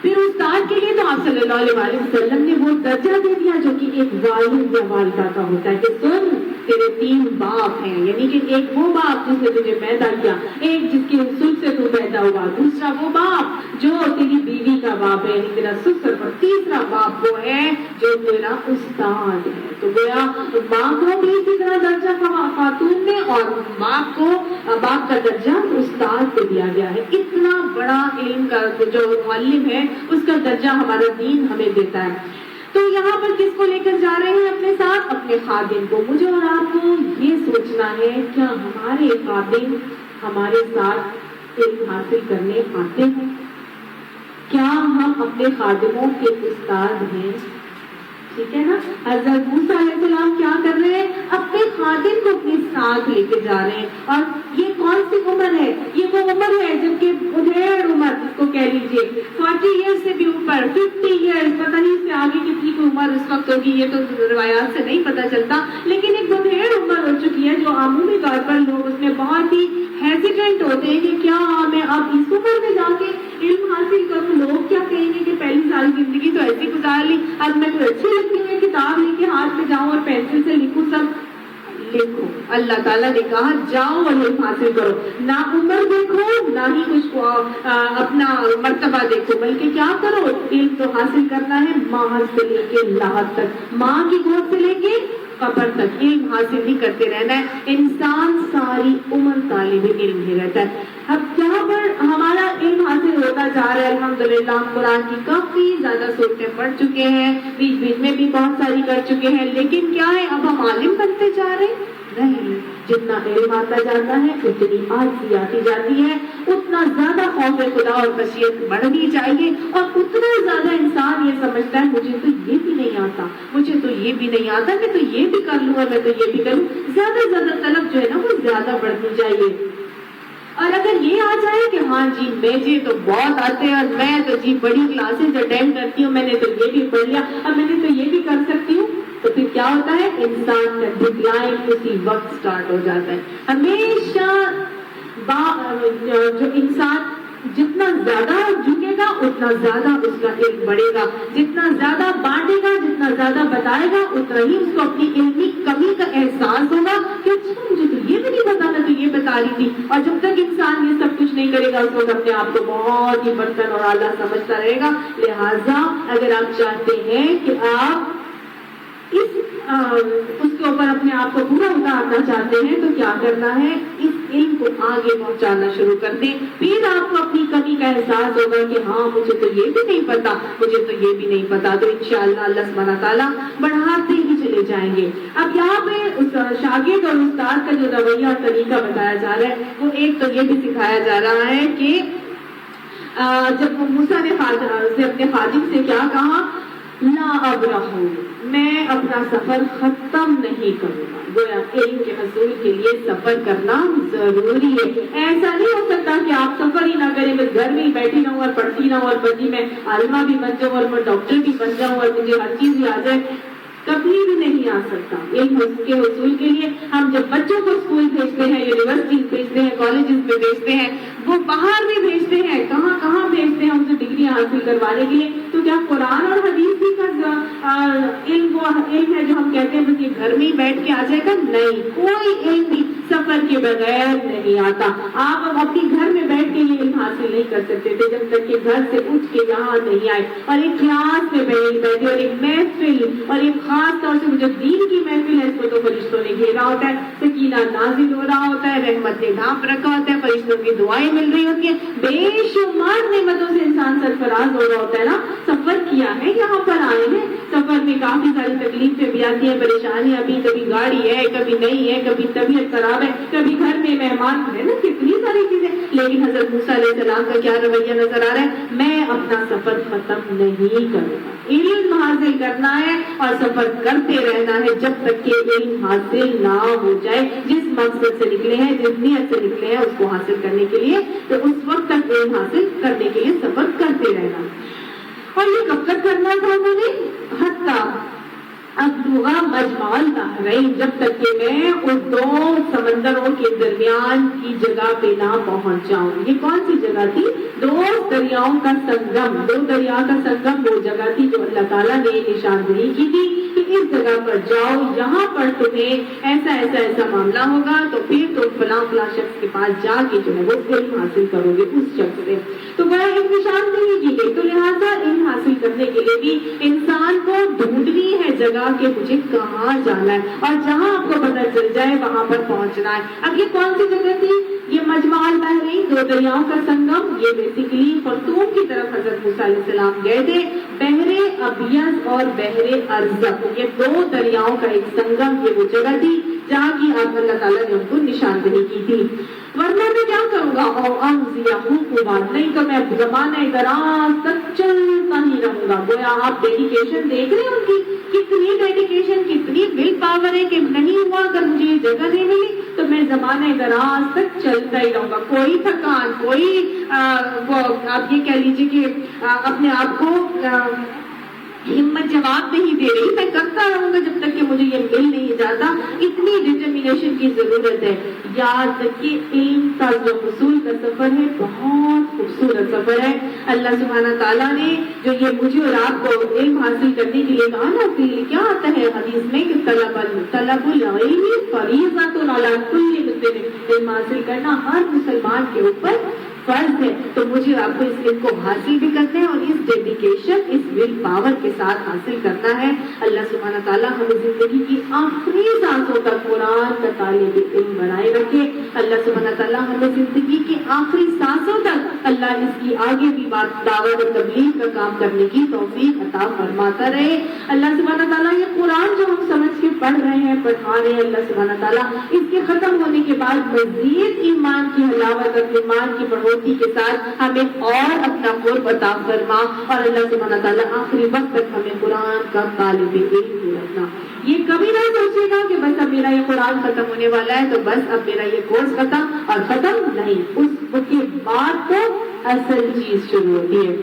پھر استاد کے لیے تو آپ صلی اللہ علیہ وسلم نے وہ درجہ دے دیا جو کہ ایک والد یا والدہ کا ہوتا ہے کہ تم تیرے 3 باپ ہیں. یعنی کہ ایک وہ باپ جس نے تجھے پیدا کیا, ایک جس کے سل سے تو پیدا ہوا, دوسرا وہ باپ جو تیری بیوی کا باپ ہے یعنی تیرا سسر, اور تیسرا باپ وہ ہے جو تیرا استاد ہے. تو گویا ماں کو بھی اسی طرح درجہ خاتون نے اور باپ کو باپ کا درجہ استاد کو دیا گیا ہے. اتنا بڑا علم کا جو معلم ہے اس کا درجہ ہمارا دین ہمیں دیتا ہے. تو یہاں پر کس کو لے کر جا رہے ہیں اپنے ساتھ؟ اپنے خادم کو. مجھے اور آپ کو یہ سوچنا ہے کیا ہمارے خادم ہمارے ساتھ علم حاصل کرنے آتے ہیں؟ کیا ہم اپنے خادموں کے استاد ہیں؟ ٹھیک ہے نا. حضرت موسیٰ علیہ السلام کیا کر رہے ہیں؟ اپنے خادم کو اپنے ساتھ لے کے جا رہے ہیں. اور یہ کون سی عمر ہے؟ یہ وہ عمر ہے جب کہ ادھیڑ عمر جس کو کہہ لیجیے 40 ایئر سے بھی اوپر, 50 ایئر, پتہ نہیں اس سے آگے کتنی کوئی عمر اس وقت ہوگی, یہ تو روایات سے نہیں پتہ چلتا, لیکن ایک ادھیڑ عمر ہو چکی ہے جو عمومی طور پر لوگ اس میں بہت ہی ہیزیٹنٹ ہوتے ہیں کہ کیا میں اب اس عمر میں جا کے علم حاصل کروں. لوگ کیا کہیں گے کہ پہلی ساری زندگی تو ایسی گزار لی, اب میں کوئی اچھی لگتی ہوں کتاب لے کے ہاتھ میں جاؤں اور پینسل سے لکھوں. سب لکھو. اللہ تعالیٰ نے کہا جاؤ اور علم حاصل کرو. نہ عمر دیکھو نہ ہی کچھ اپنا مرتبہ دیکھو, بلکہ کیا کرو, علم تو حاصل کرنا ہے محض سے لے کے لاحق تک, ماں کی گود سے لے کے قبر تک علم حاصل ہی کرتے رہنا ہے. انسان ساری عمر طالب علم ہی رہتا ہے. اب جہاں پر ہمارا علم حاصل ہوتا جا رہا ہے الحمدللہ, ہم قرآن کی کافی زیادہ صورتیں پڑھ چکے ہیں, بیچ بیچ میں بھی بہت ساری کر چکے ہیں, لیکن کیا ہے اب ہم عالم بنتے جا رہے ہیں؟ نہیں. جتنا علم آتا جاتا ہے اتنی عاجزی آتی جاتی ہے, اتنا زیادہ خوف خدا اور خشیت بڑھنی چاہیے, اور اتنا زیادہ انسان یہ سمجھتا ہے مجھے تو یہ بھی نہیں آتا, مجھے تو یہ بھی نہیں آتا, میں تو یہ بھی کر لوں اور میں تو یہ بھی کروں. زیادہ سے زیادہ طلب جو ہے نا وہ زیادہ بڑھنی چاہیے. اور اگر یہ آ جائے کہ ہاں جی مجھے تو بہت آتے ہیں اور میں تو جی بڑی کلاسز اٹینڈ کرتی ہوں, میں نے تو یہ بھی پڑھ لیا اور میں نے تو یہ بھی کر سکتی ہوں, تو پھر کیا ہوتا ہے, انسان کا ڈکلائن اسی وقت سٹارٹ ہو جاتا ہے. ہمیشہ جو انسان جتنا زیادہ جھکے گا اتنا زیادہ اس کا علم بڑھے گا, جتنا زیادہ بانٹے گا, جتنا زیادہ بتائے گا, اتنا ہی اس کو اپنی علمی کمی کا احساس ہوگا کہ اچھا مجھے تو یہ بھی نہیں پتا, میں تو یہ بتا رہی تھی. اور جب تک انسان یہ سب کچھ نہیں کرے گا اس وقت اپنے آپ کو بہت ہی برتن اور اعلیٰ سمجھتا رہے گا. لہٰذا اگر آپ چاہتے ہیں کہ آپ اس کے اوپر اپنے آپ کو پورا اتارنا چاہتے ہیں تو کیا کرنا ہے, اس علم کو آگے پہنچانا شروع کر دیں. پھر آپ کو اپنی کمی کا احساس ہوگا کہ ہاں مجھے تو یہ بھی نہیں پتا, مجھے تو یہ بھی نہیں پتا. تو انشاءاللہ اللہ سبحانہ تعالیٰ بڑھاتے ہی چلے جائیں گے. اب یہاں پہ شاگرد اور استاد کا جو رویہ اور طریقہ بتایا جا رہا ہے وہ ایک تو یہ بھی سکھایا جا رہا ہے کہ جب موسیٰ نے اپنے خادم سے کیا کہا, لا ابرح, میں اپنا سفر ختم نہیں کروں گا. گویا علم کے حصول کے لیے سفر کرنا ضروری ہے. ایسا نہیں ہو سکتا کہ آپ سفر ہی نہ کریں, بس گھر میں ہی بیٹھی رہوں اور پڑھتی رہوں اور بس میں عالمہ بھی بن جاؤں اور میں ڈاکٹر بھی بن جاؤں اور مجھے ہر چیز بھی آ جائے. کبھی بھی نہیں آ سکتا. علم کے حصول کے لیے ہم جب بچوں کو اسکول بھیجتے ہیں, یونیورسٹیز بھیجتے ہیں, کالجز میں بھیجتے ہیں, وہ باہر بھی بھیجتے ہیں, کہاں کہاں بھیجتے ہیں ان سے ڈگریاں حاصل کروانے کے لیے. تو کیا قرآن اور حدیث بھی کا علم ہے جو ہم کہتے ہیں بس یہ گھر میں ہی بیٹھ کے آ جائے گا؟ نہیں, کوئی علم بھی سفر کے بغیر نہیں آتا. آپ اپنی گھر میں بیٹھ کے یہ علم حاصل نہیں کر سکتے تھے جب تک کہ گھر سے اٹھ کے یہاں نہیں آئے اور ایک کلاس میں بیٹھے اور ایک محفل, اور ایک خاص طور سے جو دین کی محفل ہے اس کو تو فرشتوں نے گھیرا ہوتا ہے, سکینہ نازل ہو رہا ہوتا ہے, رحمت نے ڈھانپ رکھا ہوتا ہے, فرشتوں کی دعائیں مل رہی ہوتی ہیں, بے شمار نعمتوں سے انسان سرفراز ہو رہا ہوتا ہے نا. سفر کیا ہے, یہاں پر آئے ہیں, سفر میں کافی ساری تکلیفیں بھی آتی ہیں, پریشانیاں بھی, کبھی گاڑی ہے, کبھی نہیں ہے, کبھی طبیعت خراب ہے, کبھی گھر میں مہمان ہے نا, کتنی ساری چیزیں. لیکن حضرت موسیٰ علیہ السلام کا کیا رویہ نظر آ رہا ہے, میں اپنا سفر ختم نہیں کروں گا. علم حاصل کرنا ہے اور سفر کرتے رہنا ہے جب تک کہ علم حاصل نہ ہو جائے. جس مقصد سے نکلے ہیں, جس نیت سے نکلے ہیں اس کو حاصل کرنے کے لیے, تو اس وقت تک علم حاصل کرنے کے لیے سفر کرتے رہنا. اور یہ کب تک کرنا تھا انہوں نے, حتیٰ ابلغ مجمع البحرین, جب تک کہ میں اس دو سمندروں کے درمیان کی جگہ پہ نہ پہنچ جاؤں. یہ کون سی جگہ تھی؟ دو دریاؤں کا سنگم. دو دریا کا سنگم وہ جگہ تھی جو اللہ تعالیٰ نے نشاندہی کی تھی کہ اس جگہ پر جاؤ, یہاں پر تمہیں ایسا ایسا ایسا معاملہ ہوگا, تو پھر تم فلاں فلاں شخص کے پاس جا کے جو ہے وہ علم حاصل کرو گے اس شخص سے. تو وہ ایک نشاندہی کی گئی. تو لہٰذا علم حاصل کرنے کے لیے بھی انسان کو ڈھونڈنی ہے جگہ کہ مجھے کہاں جانا ہے, اور جہاں آپ کو پتہ چل جائے وہاں پر پہنچنا ہے. اب یہ کون سی جگہ تھی؟ یہ مجمع البحرین, دو دریاؤں کا سنگم. یہ بیسیکلی خرطوم کی طرف حضرت موسیٰ علیہ السلام گئے تھے. بحر ابیض اور بحر ارزق, یہ دو دریاؤں کا ایک سنگم, یہ وہ جگہ تھی جہاں کی آپ اللہ تعالیٰ نے ان کو نشاندہی کی تھی. ورنہ میں کیا کروں گا, نہیں تو میں زمانہ دراز تک چلتا ہی رہوں گا. گویا آپ ڈیڈیکیشن دیکھ رہے ہیں ان کی, کتنی ڈیڈیکیشن, کتنی ول پاور ہے کہ نہیں ہوا اگر مجھے یہ جگہ نہیں ملی تو میں زمانہ دراز تک چلتا ہی رہوں گا. کوئی تھکان, کوئی آپ یہ کہہ لیجیے کہ اپنے آپ کو ہمت جواب نہیں دے رہی, میں کرتا رہوں گا جب تک کہ مجھے یہ مل نہیں جاتا. اتنی ڈٹرمنیشن کی ضرورت ہے. یاد رکھیے علم کا جو حصول کا سفر ہے بہت خوبصورت سفر ہے. اللہ سبحانہ تعالیٰ نے جو یہ مجھے اور آپ کو علم حاصل کرنے کے لیے کہا نا, کیا آتا ہے حدیث میں کہ طلب العلم فریضۃ علی کل مسلم, علم حاصل کرنا ہر مسلمان کے اوپر فرض ہے. تو مجھے آپ کو اس علم کو حاصل بھی کرنا ہے اور اس ڈیڈیکیشن, اس ول پاور کے ساتھ حاصل کرنا ہے. اللہ سبحانہ تعالیٰ ہمیں زندگی کی آخری سانسوں تک قرآن کا طالب علم بنائے رکھے. اللہ سبحانہ تعالیٰ ہمیں زندگی کی آخری سانسوں تک اللہ اس کی آگے بھی دعوت و تبلیغ کا کام کرنے کی توفیق عطا فرماتا رہے. اللہ سبحانہ تعالیٰ یہ قرآن جو ہم سمجھ کے پڑھ رہے ہیں, پڑھا رہے ہیں, اللہ سبحانہ تعالیٰ اس کے ختم ہونے کے بعد مزید ایمان کی حلاوت اور ایمان کی بڑھوتری کے ساتھ ہمیں اور اپنا قرب عطا فرما. اور اللہ سبحانہ تعالیٰ آخری وقت تک ہمیں قرآن کا طالب علم رکھنا. یہ کبھی نہ سوچے گا کہ بس اب میرا یہ قرآن ختم ہونے والا ہے تو بس اب میرا یہ کورس ختم اور ختم نہیں. اس کے بعد تو اصل چیز شروع ہوتی ہے.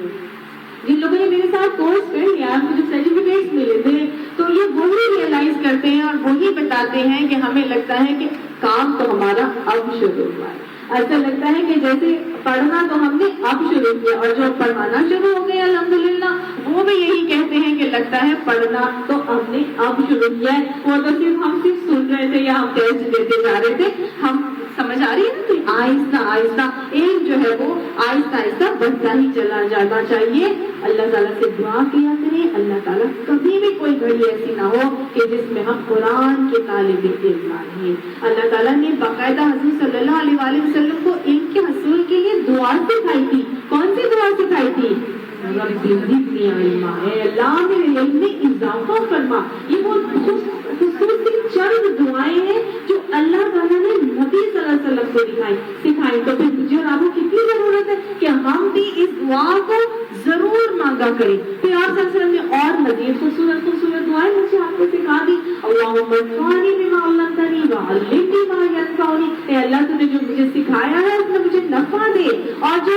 جن لوگوں نے میرے ساتھ کورس کر لیا, مجھے سرٹیفکیٹس ملے تھے, تو یہ وہی ریئلائز کرتے ہیں اور وہی بتاتے ہیں کہ ہمیں لگتا ہے کہ کام تو ہمارا اب شروع ہوا ہے. ایسا لگتا ہے کہ جیسے پڑھنا تو ہم نے اب شروع کیا, اور جو پڑھانا شروع ہو گیا الحمدللہ وہ بھی یہی کہتے ہیں کہ لگتا ہے پڑھنا تو ہم نے اب شروع کیا ہے. وہ تو ہم صرف سن رہے تھے یا ہم ٹیسٹ دیتے جا رہے تھے. ہم سمجھ آ رہی ہے نا کہ آہستہ آہستہ ایک جو ہے وہ آہستہ آہستہ بڑھتا ہی چلا جانا چاہیے. اللہ تعالیٰ سے دعا کیا کریں, اللہ تعالیٰ کبھی بھی کوئی گھڑی ایسی نہ ہو کہ جس میں ہم قرآن کے طالب علم نہ رہیں. اللہ تعالیٰ نے باقاعدہ حضور صلی اللہ علیہ وآلہ وسلم کو علم کے حصول کے لیے دعا سکھائی تھی. کون سی دعا سکھائی تھی؟ اللہ میرے علم میں اضافہ فرما. یہ وہ خصوصی چند دعائیں ہیں جو اللہ تعالیٰ نے نبی صلی اللہ علیہ وسلم کو سکھائی. تو پھر مجھے اور آپ کو کتنی ضرورت ہے کہ ہم بھی اس دعا کو ضرور مانگا کریں. پھر آپ صلی اللہ علیہ وسلم نے اور مزید خوبصورت دعائیں مجھے آپ کو سکھا دی. اللہم انفعنی بما علمتنی وعلمنی ما ینفعنی. اے اللہ تو نے جو مجھے سکھایا ہے اس میں مجھے نفع دے, اور جو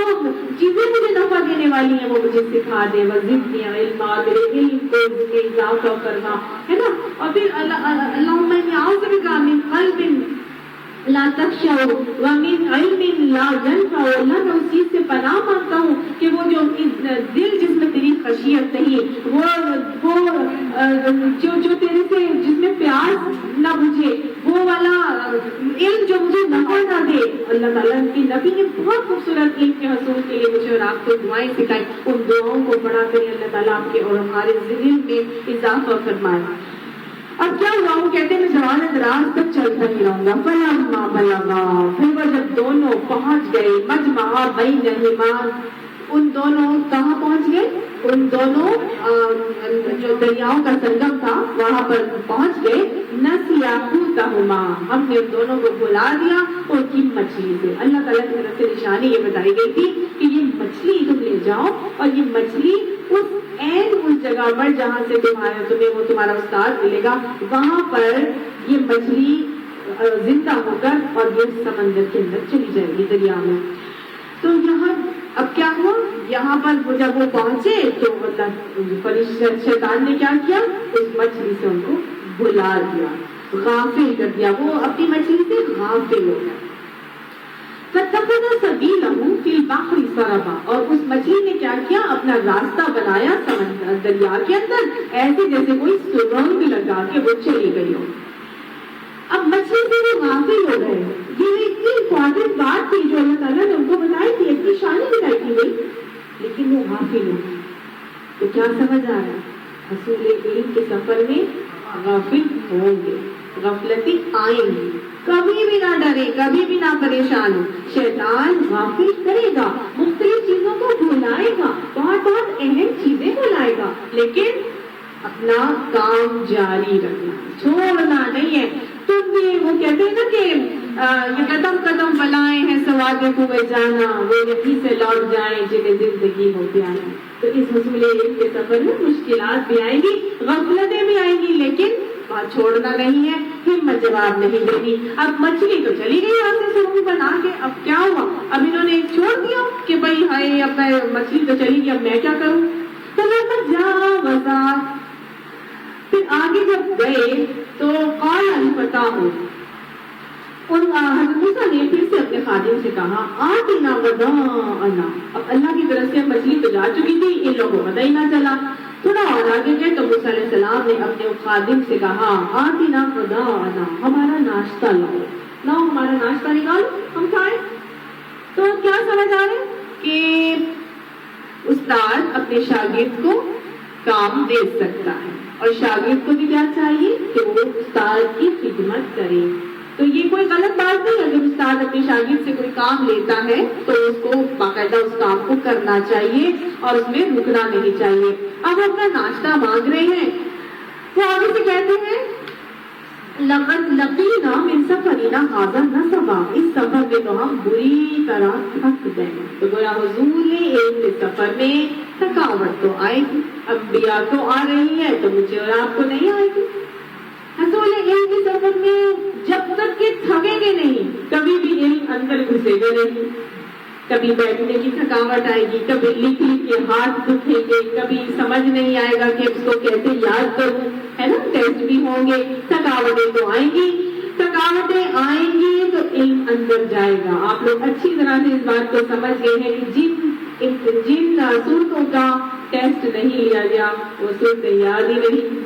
چیزیں مجھے نفع دینے والی ہیں وہ مجھے سکھا دے. وزدنی علما, میرے علم کو اضافہ کرنا ہے نا. اور پھر اللہم انی اعوذ بک من قلب لا تخشع ومن علم لا ينفع. اللہ میں اس چیز سے پناہ مانگتا ہوں کہ وہ جو دل جس میں تیری خشیت نہیں, وہ جو تیرے سے جس میں پیاس نہ بجھے, وہ والا علم جو مجھے نفع نہ دے. اللہ تعالیٰ کی نبی نے بہت خوبصورت علم کے حصول کے لیے مجھے اور آپ کو دعائیں سکھائی. ان دعاؤں کو پڑھا کر اللہ تعالیٰ آپ کے اور ہمارے علم میں اضافہ فرمائے. اب کیا ہوا, وہ کہتے ہیں میں زمانہ دراز تک چلتا ہی رہوں گا. فلما بلغا, پھر وہ جب دونوں پہنچ گئے مجمع بینہما, ان دونوں کہاں پہنچ گئے؟ ان دونوں جو دریاؤں کا سنگم تھا وہاں پر پہنچ گئے. نسیا حوتہما, ہم نے ان دونوں کو بلا دیا ان کی مچھلی سے. اللہ تعالیٰ کی طرف سے نشانی یہ بتائی گئی تھی کہ یہ مچھلی تم لے جاؤ, اور یہ مچھلی اس جگہ پر جہاں سے تمہیں وہ تمہارا استاد ملے گا, وہاں پر یہ مچھلی زندہ ہو کر اور یہ سمندر کے اندر چلی جائے گی, دریا میں. تو یہاں اب کیا ہوا, یہاں پر جب وہ پہنچے تو شیطان نے کیا کیا, اس مچھلی سے ان کو بلا دیا, غافل کر دیا. وہ اپنی مچھلی سے غافل ہو گیا. فَاتَّخَذَ سَبِيلَهُ فِي الْبَحْرِ سَرَبًا, اور اس مچھلی نے کیا کیا, اپنا راستہ بنایا سمندر دریا کے اندر, ایسے جیسے کوئی سرنگ لگا کے وہ چلی گئی ہو. اب مچھلی سے وہ غافل ہو گئے. یہ اتنی امپورٹنٹ بات تھی جو اللہ تعالیٰ نے ان کو بتائی تھی, اتنی شانی بتائی تھی گئی, لیکن وہ غافل ہو گئی. تو کیا سمجھ آ رہا ہے, حصول علم کے سفر میں غافل ہوں گے, غفلتی آئیں گی. کبھی بھی نہ ڈرے, کبھی بھی نہ پریشان ہو. شیطان غافل کرے گا, مختلف چیزوں کو بھلائے گا, بہت بہت اہم چیزیں بھلائے گا, لیکن اپنا کام جاری رکھنا, چھوڑنا نہیں ہے. تم بھی وہ کہتے ہیں نا کہ یہ قدم قدم بلائیں ہیں سواد ہوئے جانا, وہ یہیں سے لوٹ جائیں جنہیں زندگی ہو پیانا. تو اس حصول علم کے سفر میں مشکلات بھی آئیں گی, غفلتیں بھی آئیں گی, لیکن بات چھوڑنا نہیں ہے, ہمت جواب نہیں دینی. اب مچھلی تو چلی گئی یہاں سے سرنگ بنا کے, اب کیا ہوا, اب انہوں نے چھوڑ دیا کہ بھائی ہائے اب میں مچھلی تو چلی گئی, اب میں کیا کروں. تو جاوزا, پھر آگے جب گئے تو قال الفتاہ, ان حضرت موسیٰ نے پھر سے اپنے خادم سے کہا آتنا غداءنا. اب اللہ کی طرف سے مچھلی تو جا چکی تھی, ان لوگوں کو پتہ ہی نہ چلا. تھوڑا اور آگے گئے تو موسیٰ علیہ السلام نے اپنے خادم سے کہا آتنا غداءنا, ہمارا ناشتہ لاؤ, ہمارا ناشتہ نکالو, ہم کھائیں. تو کیا سمجھ آ رہے ہیں کہ استاد اپنے شاگرد کو کام دے سکتا ہے, اور شاگرد کو بھی کیا چاہیے کہ وہ استاد کی خدمت کرے. تو یہ کوئی غلط بات نہیں ہے, اگر استاد اپنے شاگرد سے کوئی کام لیتا ہے تو اس کو باقاعدہ اس کام کو کرنا چاہیے اور اس میں رکنا نہیں چاہیے. اب اپنا ناشتہ مانگ رہے ہیں, وہ آگے سے کہتے ہیں لقد لقینا من سفرنا هذا نصبا، اس سفر میں تو ہم بری طرح تھک گئے. تو گویا حضور نے ایک سفر میں تھکاوٹ تو آئے گی، انبیاء تو آ رہی ہے تو مجھے اور آپ کو نہیں آئے گی. حضور علم کے سفر میں جب تک کہ تھکیں گے نہیں کبھی بھی علم اندر گھسے گا نہیں. کبھی بیٹھنے کی تھکاوٹ آئے گی، کبھی لکھ لکھ کے ہاتھ دکھیں گے، کبھی سمجھ نہیں آئے گا کہ اس کو کیسے یاد کروں، ہے نا. ٹیسٹ بھی ہوں گے، تھکاوٹیں تو آئیں گی. تھکاوٹیں آئیں گی تو علم اندر جائے گا. آپ لوگ اچھی طرح سے اس بات کو سمجھ گئے ہیں کہ جن صورتوں کا ٹیسٹ نہیں لیا گیا وہ صورتیں یاد ہی نہیں،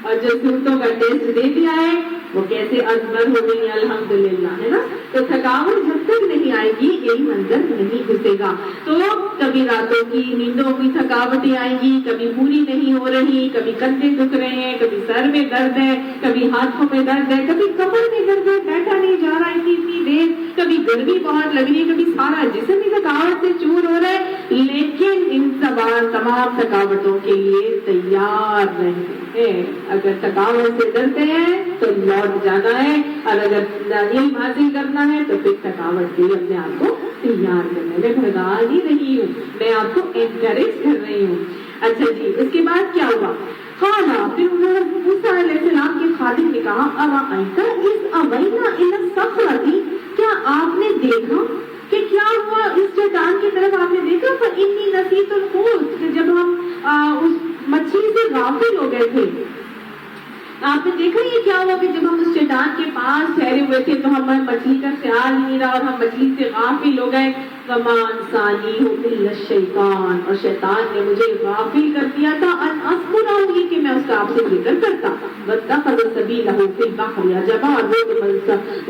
اور جو صورتوں کا ٹیسٹ دے دیا ہے وہ کیسے ازبر ہو گئی الحمدللہ، ہے نا. تو تھکاوٹ جب تک نہیں آئے گی علم اندر نہیں گھسے گا. تو کبھی راتوں کی نیندوں کی تھکاوٹیں آئیں گی، کبھی پوری نہیں ہو رہی، کبھی کندھے دکھ رہے ہیں، کبھی سر میں درد ہے، کبھی ہاتھوں میں درد ہے، کبھی کمر میں درد ہے، بیٹھا نہیں جا رہا اتنی دیر، کبھی گرمی بہت لگ رہی ہے، کبھی سارا جسم ہی تھکاوٹ سے چور ہو رہا ہے. لیکن ان تمام تھکاوٹوں کے لیے تیار رہتے ہیں. اگر تھکاوٹ سے ڈرتے ہیں تو لوٹ جانا ہے، اور اگر علم حاصل کرنا ہے تو پھر تھکاوٹ کے لیے اپنے آپ کو تیار کرنا ہے. میں بھگا ہی رہی ہوں، میں آپ کو انکریج کر رہی ہوں. اچھا جی، اس کے بعد کیا ہوا؟ خالا، پھر موسیٰ علیہ السلام کے خادم نے کہا ارأیت اذ اوینا الی الصخرۃ، کیا آپ نے دیکھا کہ کیا ہوا اس چٹان کی طرف آپ نے دیکھا؟ فإنی نسیت الحوت، کہ جب ہم اس مچھلی سے غافل ہو گئے تھے. آپ نے دیکھا یہ کیا ہوا کہ جب ہم اس چٹان کے پاس ٹھہرے ہوئے تھے تو ہمیں مچھلی کا خیال نہیں رہا اور ہم مچھلی سے غافل ہو گئے. وَمَا أَنسَانِيهُ إِلَّا الشَّيْطَانُ، اور شیطان نے مجھے غافل کر دیا تھا ان اذکرہ، کہ میں اس کا آپ سے ذکر کرتا. وَاتَّخَذَ سَبِيلَهُ فِي الْبَحْرِ عَجَبًا،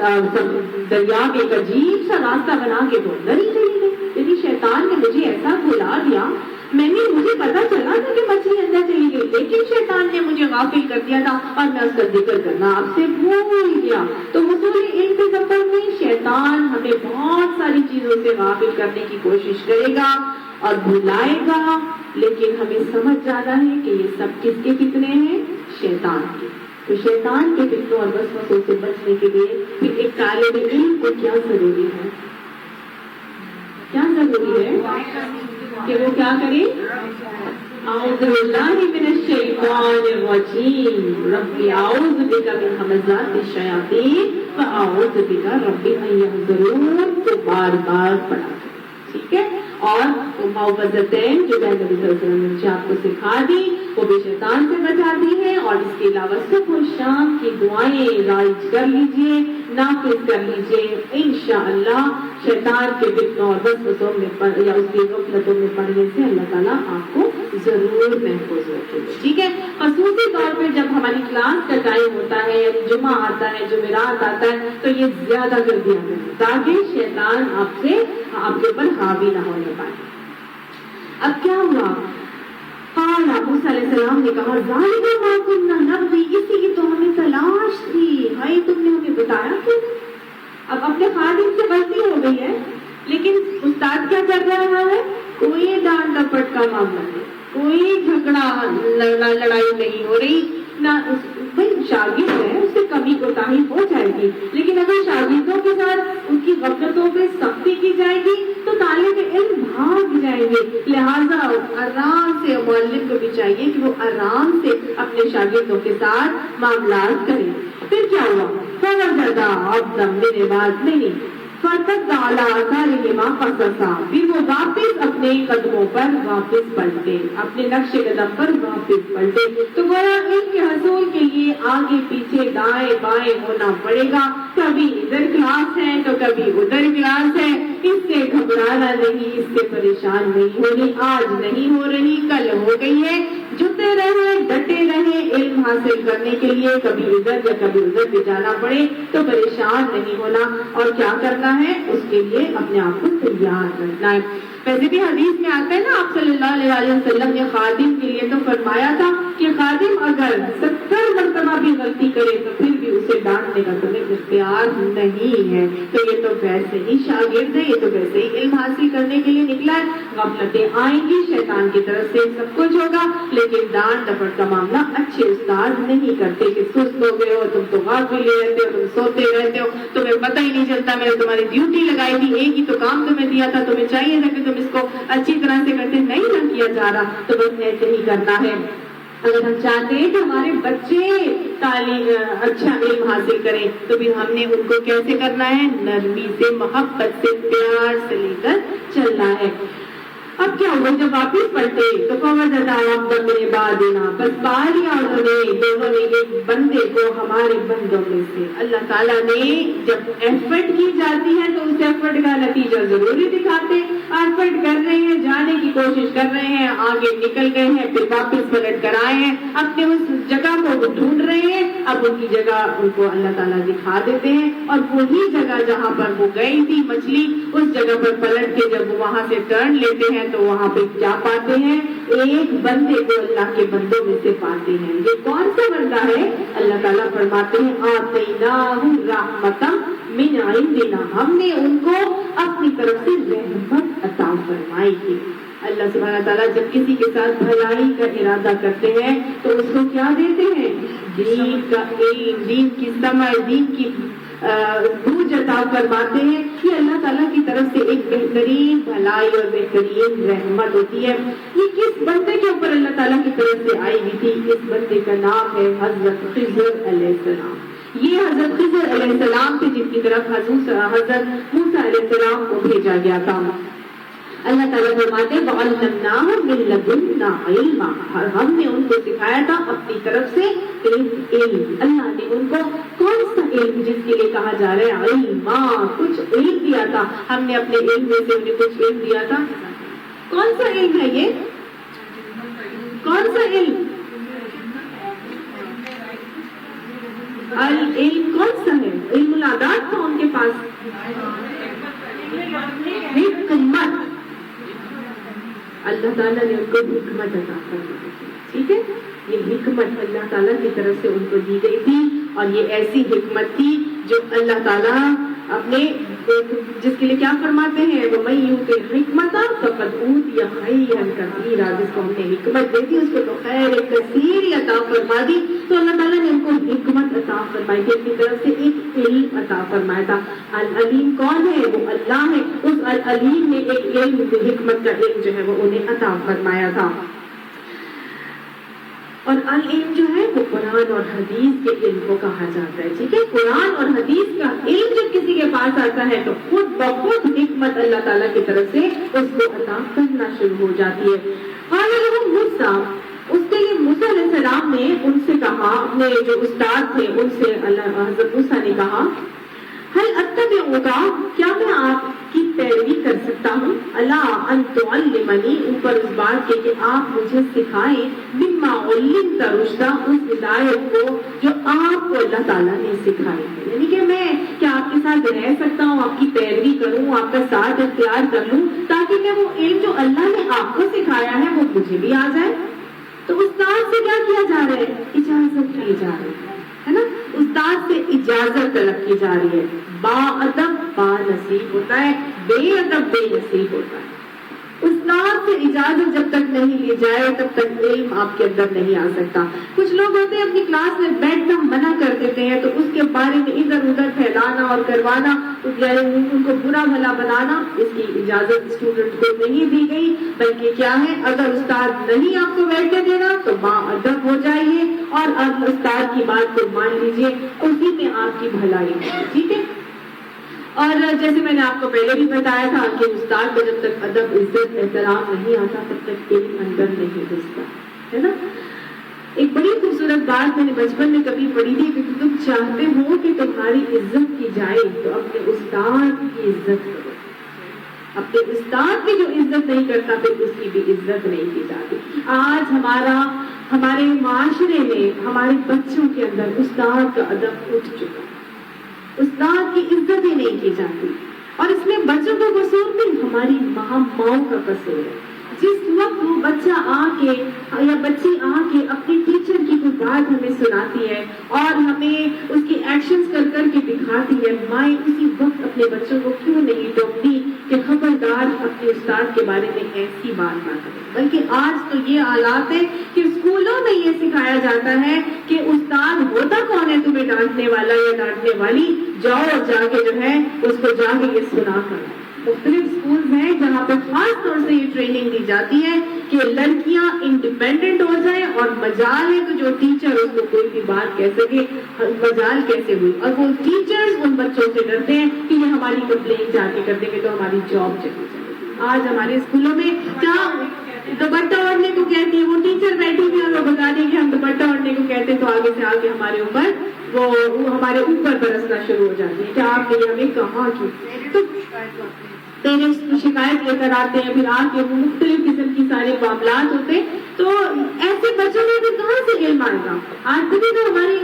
اور وہ دریا میں ایک عجیب سا راستہ بنا کے تو اندر ہی چلی گئی. یعنی شیطان نے مجھے ایسا بھلا دیا، مجھے پتا چلا تھا کہ مچھلی اندر چلی گئی، لیکن شیطان نے مجھے غافل کر دیا تھا اور میں اس کا ذکر کرنا آپ سے بھول گیا. تو حضور علم کے سفر میں شیطان ہمیں بہت ساری چیزوں سے غافل کرنے کی کوشش کرے گا اور بھلائے گا، لیکن ہمیں سمجھ جانا ہے کہ یہ سب کس کے فتنے ہیں؟ شیطان کے. تو شیطان کے فتنوں اور وسوسوں سے بچنے کے لیے پھر ایک طالب علم کو کیا ضروری ہے؟ کیا ضروری ہے کہ وہ کیا کرے؟ اعوذ باللہ من الشیطان الرجیم، رب اعوذ بک من همزات الشیاطین واعوذ بک رب ان یحضرون، کو بار بار پڑھا. ٹھیک ہے. اور معوذتین جو نبی صلی اللہ علیہ وسلم نے مجھے آپ کو سکھا دی وہ بھی شیطان سے بچاتی ہیں. اور اس کے علاوہ صبح و شام کی دعائیں رائج کر لیجئے، نافذ کر لیجئے، انشاءاللہ شیطان کے فتنوں اور وسوسوں میں یا اس کی غفلتوں میں پڑنے سے اللہ تعالیٰ آپ کو ضرور محفوظ رکھے گا. ٹھیک ہے. خصوصی طور پہ جب ہماری کلاس کا ٹائم ہوتا ہے، یعنی جمعہ آتا ہے، جمعرات آتا ہے، تو یہ زیادہ کر دیا کریں تاکہ شیطان آپ کے اوپر حاوی نہ ہونے پائے. اب کیا ہوا؟ موسیٰ علیہ السلام نے کہا ذالک ما کنا نبغی، اسی کی تو ہمیں تلاش تھی، بھائی تم نے ہمیں بتایا کیوں؟ اب اپنے خادم سے غلطی ہو گئی ہے، لیکن استاد کیا کر رہا ہے؟ کوئی ڈانٹ ڈپٹ کا معاملہ نہیں، کوئی جھگڑا لڑائی نہیں ہو رہی نہ. بھائی شاگرد ہے، اس سے کمی کوتاہی ہو جائے گی، لیکن اگر شاگردوں کے ساتھ ان کی غفلتوں پہ سختی کی جائے گی تو طالب علم بھاگ جائیں گے. لہٰذا آرام سے معلم کو بھی چاہیے کہ وہ آرام سے اپنے شاگردوں کے ساتھ معاملات کریں. پھر کیا ہوا؟ فوجدا عبدا من عباد، نہیں فرتد علی آثارہما قصصا، پھر وہ واپس اپنے قدموں پر واپس پلٹے، اپنے نقش قدم پر واپس پلٹے. تو گویا ان کے حصول کے لیے آگے پیچھے دائیں بائیں ہونا پڑے گا. کبھی ادھر کلاس ہے تو کبھی ادھر کلاس ہے. اس سے گھبرانا نہیں، اس سے پریشان نہیں ہونی. آج نہیں ہو رہی، کل ہو گئی ہے. جتے رہے، ڈٹے رہے علم حاصل کرنے کے لیے. کبھی ادھر یا کبھی ادھر بھی جانا پڑے تو پریشان نہیں ہونا. اور کیا کرنا ہے؟ اس کے لیے اپنے آپ کو تیار رکھنا ہے. ویسے بھی حدیث میں آتا ہے نا، آپ صلی اللہ علیہ وسلم نے خادم کے لیے تو فرمایا تھا کہ خادم اگر 70 مرتبہ بھی غلطی کرے تو پھر بھی اسے ڈانٹنے کا تمہیں اختیار تیار نہیں ہے، تو یہ تو ویسے ہی شاگرد ہے، یہ تو ویسے ہی علم حاصل کرنے کے لیے نکلا ہے. غفلتیں آئیں گی، شیطان کی طرف سے سب کچھ ہوگا، لیکن ڈانٹ ڈپٹ کا معاملہ اچھے استاد نہیں کرتے کہ سست ہو گئے ہو، تم تو غافل رہتے ہو، تم سوتے رہتے ہو، تمہیں پتہ ہی نہیں چلتا، میں نے تمہاری ڈیوٹی لگائی تھی، ایک ہی تو کام تمہیں دیا تھا، تمہیں چاہیے تھا کہ تم اس کو اچھی طرح سے کرتے، نہیں نہ کیا جا رہا، تو بس ایسے ہی کرنا ہے. اگر ہم چاہتے ہیں کہ ہمارے بچے تعلیم اچھا علم حاصل کریں تو پھر ہم نے ان کو کیسے کرنا ہے؟ نرمی سے، محبت سے، پیار سے لے کر چلنا ہے. اب کیا ہوا جب واپس پلٹے تو بس پا لیا دونوں نے ایک بندے کو ہمارے بندوں میں سے. اللہ تعالیٰ نے جب ایفرٹ کی جاتی ہے تو اس ایفرٹ کا نتیجہ ضروری دکھاتے. ایفرٹ کر رہے ہیں، جانے کی کوشش کر رہے ہیں، آگے نکل گئے ہیں، پھر واپس پلٹ کر آئے ہیں، اپنے اس جگہ کو وہ ڈھونڈ رہے ہیں. اب ان کی جگہ ان کو اللہ تعالیٰ دکھا دیتے ہیں، اور وہی جگہ جہاں پر وہ گئی تھی مچھلی، اس جگہ پر پلٹ کے جب وہ وہاں سے ٹرن لیتے ہیں تو وہاں پہ کیا پاتے ہیں؟ ایک بندے کو اللہ کے بندوں میں سے پاتے ہیں. یہ کون سا بندہ ہے؟ اللہ تعالیٰ فرماتے ہیں آتیناہ رحمتم من عندنا، ہم نے ان کو اپنی طرف سے رحمت عطا فرمائی تھی. اللہ سبحانہ تعالیٰ جب کسی کے ساتھ بھلائی کا ارادہ کرتے ہیں تو اس کو کیا دیتے ہیں؟ دین کا علم، دین کی سمجھ، دین کی بوجھ عطا فرماتے ہیں. یہ اللہ تعالیٰ کی طرف سے ایک بہترین بھلائی اور بہترین رحمت ہوتی ہے. یہ کس بندے کے اوپر اللہ تعالیٰ کی طرف سے آئی ہوئی تھی؟ اس بندے کا نام ہے حضرت خضر علیہ السلام. یہ حضرت خضر علیہ السلام تھے جن کی طرف حضرت موسیٰ علیہ السلام کو بھیجا گیا تھا. اللہ تعالیٰ فرماتے ہیں وَعَلَّمْنَاهُ مِن لَدُنَّا عِلْمًا، ہم نے ان کو سکھایا تھا اپنی طرف سے علم. اللہ نے ان کو کون سا علم جس کے لیے کہا جا رہا ہے علما، کچھ علم دیا تھا. ہم نے اپنے علم میں سے انہیں کچھ علم دیا تھا. کون سا علم ہے یہ؟ کون سا علم؟ علم کون سا ہے؟ علم العادات تھا ان کے پاس. حکمت، اللہ تعالیٰ نے ان کو حکمت عطا فرمائی. ٹھیک ہے، یہ حکمت اللہ تعالیٰ کی طرف سے ان کو دی گئی تھی، اور یہ ایسی حکمت تھی جو اللہ تعالیٰ اپنے جس کے لیے کیا فرماتے ہیں وَمَن یُؤْتِ الْحِکْمَةَ فَقَدْ أُوتِیَ خَیْرًا کَثِیرًا، جس کو ہم نے حکمت دے دی اس کو تو خیر کثیر عطا فرما دی. تو اللہ تعالیٰ نے ان کو حکمت عطا فرمائی تھی، اپنی طرف سے ایک علم عطا فرمایا تھا. العلیم کون ہے؟ وہ اللہ ہے. اس العلیم نے ایک علم، حکمت کا علم جو ہے وہ انہیں عطا فرمایا تھا. اور العلم جو ہے وہ قرآن اور حدیث کے علم کو کہا جاتا ہے. ٹھیک ہے، قرآن اور حدیث کا علم جب کسی کے پاس آتا ہے تو خود بخود حکمت اللہ تعالیٰ کی طرف سے اس کو عطا کرنا شروع ہو جاتی ہے. قال لهم موسیٰ، اس کے لیے موسیٰ علیہ السلام نے ان سے کہا، اپنے جو استاد تھے ان سے اللہ حضرت موسیٰ نے کہا هل اتبعک، کیا میں آپ کی پیروی کر سکتا ہوں؟ اللہ ان تعلمنی، اوپر اس بات کے کہ آپ مجھے سکھائیں مما علمت رشدا، اس ہدایت کو جو آپ کو اللہ تعالیٰ نے سکھائی ہے. یعنی کہ میں کیا آپ کے ساتھ رہ سکتا ہوں، آپ کی پیروی کروں، آپ کا ساتھ اختیار کر لوں تاکہ میں وہ علم جو اللہ نے آپ کو سکھایا ہے وہ مجھے بھی آ جائے. تو استاد سے کیا کیا جا رہا ہے؟ اجازت لی جا رہی ہے نا، استاد سے اجازت طلب کی جا رہی ہے. با ادب با نصیب ہوتا ہے، بے ادب بے نصیب ہوتا ہے. استاد سے اجازت جب تک نہیں لی جائے تب تک علم آپ کے اندر نہیں آ سکتا. کچھ لوگ ہوتے ہیں اپنی کلاس میں بیٹھنا منع کر دیتے ہیں تو اس کے بارے میں ادھر ادھر پھیلانا اور کروانا، ان کو برا بھلا بنانا، اس کی اجازت اسٹوڈنٹ کو نہیں دی گئی. بلکہ کیا ہے، اگر استاد نہیں آپ کو بیٹھنے دینا تو با ادب ہو جائیے اور اب استاد کی بات کو مان لیجیے، اسی میں آپ کی بھلائی ہے. ٹھیک ہے، اور جیسے میں نے آپ کو پہلے بھی بتایا تھا کہ استاد کو جب تک ادب عزت احترام نہیں آتا تب تک علم اندر نہیں گھستا ہے نا. ایک بڑی خوبصورت بات میں نے بچپن میں کبھی پڑھی تھی کہ تم چاہتے ہو کہ تمہاری عزت کی جائے تو اپنے استاد کی عزت کرو. اپنے استاد کی جو عزت نہیں کرتا پھر اس کی بھی عزت نہیں کی جاتی. آج ہمارے معاشرے میں ہمارے بچوں کے اندر استاد کا ادب اٹھ چکا ہے، استاد کی عزت ہی نہیں کی جاتی. اور اس میں بچوں کا قصور نہیں، ہماری ماؤں کا قصور ہے. جس وقت وہ بچہ آ کے یا بچی آ کے اپنی ٹیچر کی کوئی بات ہمیں سناتی ہے اور ہمیں اس کی ایکشنز کر کر کے دکھاتی ہے، مائیں اسی وقت اپنے بچوں کو کیوں نہیں ٹوکتی کہ خبردار اپنے استاد کے بارے میں ایسی بات نہ کریں؟ بلکہ آج تو یہ حالات ہے کہ اسکولوں میں یہ سکھایا جاتا ہے کہ استاد ہوتا کون ہے تمہیں ڈانٹنے والا یا ڈانٹنے والی، جاؤ اور جا کے جو ہے اس کو جا کے یہ سنا کر۔ مختلف اسکول ہیں جہاں پر خاص طور سے یہ ٹریننگ دی جاتی ہے کہ لڑکیاں انڈیپینڈنٹ ہو جائیں، اور مجال ہے تو جو ٹیچر اس کو کوئی بھی بات کہہ سکے، مجال کیسے ہوئی، اور وہ ٹیچرز ان بچوں سے ڈرتے ہیں کہ یہ ہماری کمپلین جا کے کر دیں گے تو ہماری جاب چلی جائے گی۔ آج ہمارے اسکولوں میں کیا دوپٹہ اوڑھنے کو کہتی ہے، وہ ٹیچر بیٹھی ہوئی اور وہ بتا دیں کہ ہم دوپٹہ اوڑھنے کو کہتے ہیں تو آگے سے آگے ہمارے اوپر وہ ہمارے اوپر برسنا شروع ہو جاتی ہے کہ آپ نے ہمیں کہاں کی۔ تو پیرنٹس کی شکایت لے کر آتے ہیں، پھر آ کے مختلف قسم کی سارے معاملات ہوتے ہیں، تو ایسے بچوں میں بھی کہاں سے علم آئے گا؟ آج بھی تو ہماری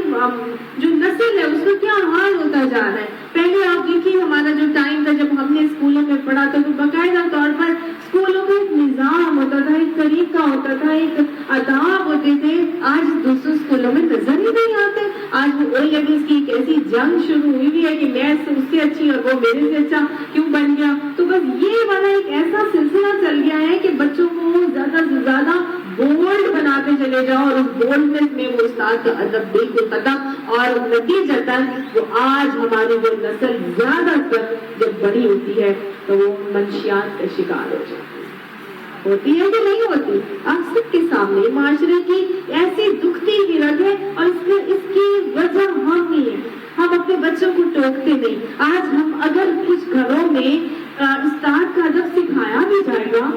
جو نسل ہے اس کا کیا حال ہوتا جا رہا ہے۔ پہلے آپ دیکھیے ہمارا جو ٹائم تھا جب ہم نے اسکولوں میں پڑھا تھا تو باقاعدہ طور پر اسکولوں کا ایک نظام ہوتا تھا، ایک طریقہ ہوتا تھا، ایک آداب ہوتے تھے۔ آج دوسرے اسکولوں میں نظر ہی نہیں آتے۔ آج وہ او لیولز کی ایک ایسی جنگ شروع ہوئی ہے کہ میں اس سے اچھی اور وہ میرے سے اچھا کیوں بن گیا۔ تو بس یہ والا ایک ایسا سلسلہ چل گیا ہے کہ بچوں کو زیادہ سے زیادہ بولڈ بناتے چلے جاؤ، اور اس بولڈنس میں وہ استاد کا ادب بالکل ختم، اور نتیجتاً وہ آج ہماری وہ نسل زیادہ تر جب بڑی ہوتی ہے تو وہ منشیات کا شکار ہو جاتی ہے۔ ہوتی ہے کہ نہیں ہوتی؟ آپ سب کے سامنے معاشرے کی ایسی دکھتی حیرت ہے، اور اس کی وجہ ہم ہی ہیں۔ ہم اپنے بچوں کو ٹوکتے نہیں۔ آج ہم اگر کچھ گھروں میں استاد کا ادب سکھایا بھی جائے گا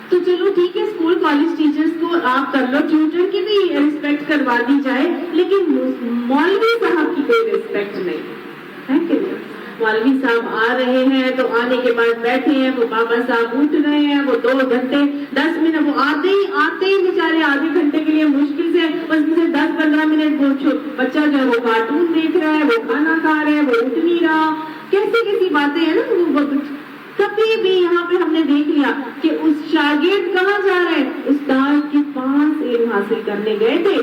تو چلو ٹھیک ہے، اسکول کالج ٹیچرز کو آپ کر لو، ٹیوٹر کی بھی ریسپیکٹ کروا دی جائے، لیکن مولوی صاحب کی کوئی ریسپیکٹ نہیں ہے کہ نہیں؟ مولوی صاحب آ رہے ہیں تو آنے کے بعد بیٹھے ہیں، وہ بابا صاحب اٹھ رہے ہیں، وہ 2 گھنٹے 10 منٹ وہ آتے ہی بیچارے آدھے گھنٹے کے لیے مشکل سے بس 10-15 منٹ وہ بچہ جو ہے وہ کارٹون دیکھ رہا ہے، وہ کھانا کھا رہا ہے، وہ اٹھ نہیں رہا۔ کیسی باتیں ہیں نا۔ کبھی بھی یہاں پہ ہم نے دیکھ لیا کہ اس شاگرد کہاں جا رہے ہیں؟ استاد کے پاس علم حاصل کرنے گئے تھے۔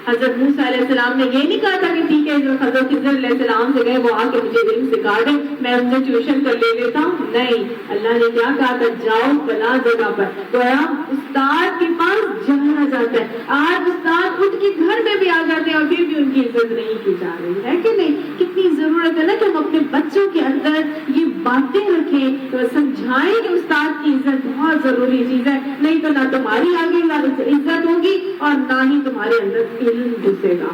حضرت موسیٰ علیہ السلام نے یہ نہیں کہا تھا کہ ٹھیک ہے جو حضرت خضر علیہ السلام سے گئے وہ آ کے مجھے علم سکھا دیں، میں ان سے ٹیوشن کر لے لیتا ہوں۔ نہیں، اللہ نے کیا کہا تھا؟ جاؤ فلاں جگہ پر۔ گویا استاد کے پاس جانا جاتا ہے۔ آج استاد اٹھ کے گھر میں بھی آ جاتے ہیں اور پھر بھی ان کی عزت نہیں کی جا رہی ہے کہ نہیں؟ کتنی ضرورت ہے نا کہ ہم اپنے بچوں کے اندر یہ باتیں رکھیں، سمجھائیں کہ استاد کی عزت بہت ضروری چیز ہے، نہیں تو نہ تمہاری آگے عزت ہوگی اور نہ ہی تمہارے اندر علم گھسے گا۔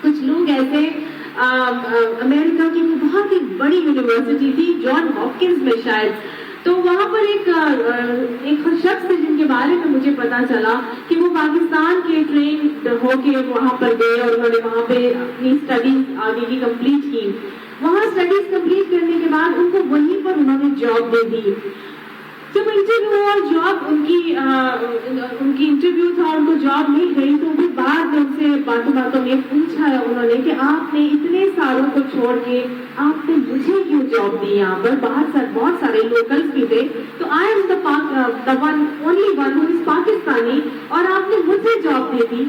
کچھ لوگ ایسے امریکہ کی بہت ہی بڑی یونیورسٹی تھی، جان ہاپکنز میں شاید، تو وہاں پر ایک شخص تھے جن کے بارے میں مجھے پتا چلا کہ وہ پاکستان کے ٹرین ہو کے وہاں پر گئے اور انہوں نے وہاں پہ اپنی اسٹڈیز آگے کی کمپلیٹ کی۔ وہاں اسٹڈیز کمپلیٹ کرنے کے بعد ان کو وہیں پر انہوں نے جاب دے دی۔ جب انٹرویو اور جاب ان کی انٹرویو تھا، ان کو جاب مل گئی تو پھر بعد میں ان سے باتوں میں پوچھا ہے انہوں نے کہ آپ نے اتنے سالوں کو چھوڑ کے آپ نے مجھے کیوں جاب دی؟ یہاں پر بہت سارے لوکلز بھی تھے، تو I am the only one who is Pakistani, اور آپ نے مجھے جاب دے دی،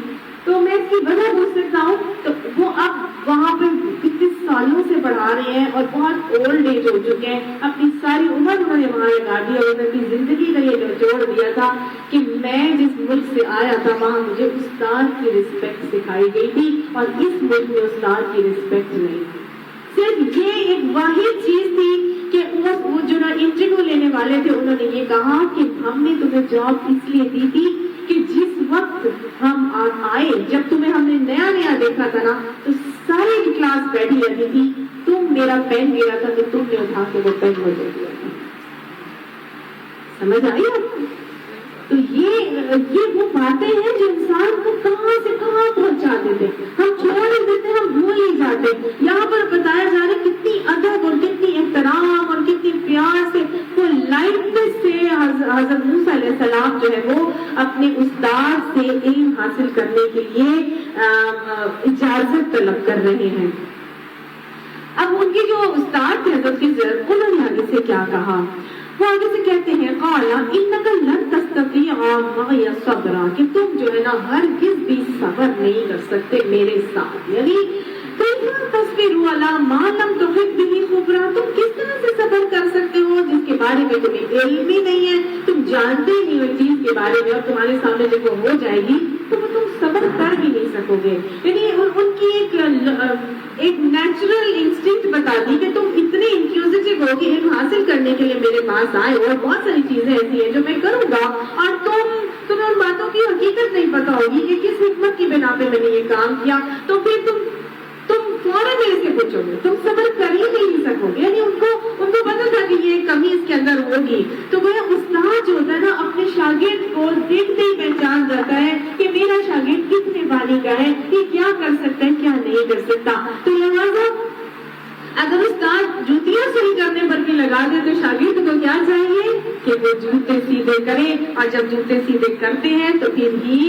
تو میں اس کی وجہ پوچھ سکتا ہوں؟ تو وہ اب وہاں پہ کتنے سالوں سے پڑھا رہے ہیں اور بہت اولڈ ایج ہو چکے ہیں، اپنی ساری عمر انہوں نے وہاں لگا دی اور انہوں نے زندگی کا یہ جوڑ دیا تھا کہ میں جس ملک سے آیا تھا وہاں مجھے استاد کی رسپیکٹ سکھائی گئی تھی اور اس ملک میں استاد کی رسپیکٹ نہیں تھی۔ صرف یہ ایک واحد چیز تھی کہ وہ جو انٹرویو لینے والے تھے انہوں نے یہ کہا کہ ہم نے تمہیں جاب اس لیے دی تھی کہ جس وقت ہم آئے، جب تمہیں ہم نے نیا دیکھا تھا نا تو ساری کی کلاس بیٹھی رہتی تھی، تم میرا پین گرا تھا تو تم نے اٹھا کے وہ پین مجھے دیا تھا۔ سمجھ آئی آپ کو؟ تو یہ وہ باتیں ہیں جو انسان کو کہاں سے کہاں پہنچا دیتے، ہم چھوڑ ہی دیتے، ہم بھول ہی جاتے۔ یہاں پر بتایا جا رہا ہے کتنی ادب اور کتنی احترام اور کتنی پیار سے وہ لائٹنس سے حضرت موسیٰ علیہ السلام جو ہے وہ اپنے استاد سے علم حاصل کرنے کے لیے اجازت طلب کر رہے ہیں۔ اب ان کے جو استاد تھے حضرت خضر، انہوں نے آگے سے کیا کہا؟ وہ آگے سے کہتے ہیں قَالَ إِنَّكَ لَن تَسْتَطِيعَ مَعِيَ صَبْرًا، کہ تم جو ہے نا ہرگز بھی صبر نہیں کر سکتے میرے ساتھ. یعنی تصویر والا معلوم تو بھی خبرا, تم کس طرح سے صبر کر سکتے ہو جس کے بارے میں تمہیں علم ہی نہیں ہے, تم جانتے ہی نہیں اس چیز کے بارے میں, اور تمہارے سامنے جب وہ ہو جائے گی تو وہ تم صبر کر بھی نہیں سکو گے. یعنی ان کی ایک نیچرل انسٹنکٹ بتا دی کہ تم اتنے انکیوزیٹو ہو کہ علم حاصل کرنے کے لیے میرے پاس آئے, اور بہت ساری چیزیں ایسی ہیں جو میں کروں گا, اور تمہیں ان باتوں کی حقیقت نہیں پتا ہوگی کہ کس حکمت کی بنا پہ میں نے یہ کام کیا, تو پھر تم فوراً میرے سے پوچھو گے, تم صبر کر ہی نہیں سکو گے. یعنی ان کو پتا تھا کہ یہ کمی اس کے اندر ہوگی. تو وہ استاد جو ہوتا ہے نا, اپنے شاگرد کو دیکھتے ہی پہچان جاتا ہے کہ میرا شاگرد کتنے پانی کا ہے, یہ کیا کر سکتا ہے کیا نہیں کر سکتا. تو لہٰذا اگر استاد جوتیاں صحیح کرنے پر بھی لگا دے تو شاگرد کو کیا چاہیے کہ وہ جوتے سیدھے کرے, اور جب جوتے سیدھے کرتے ہیں تو پھر ہی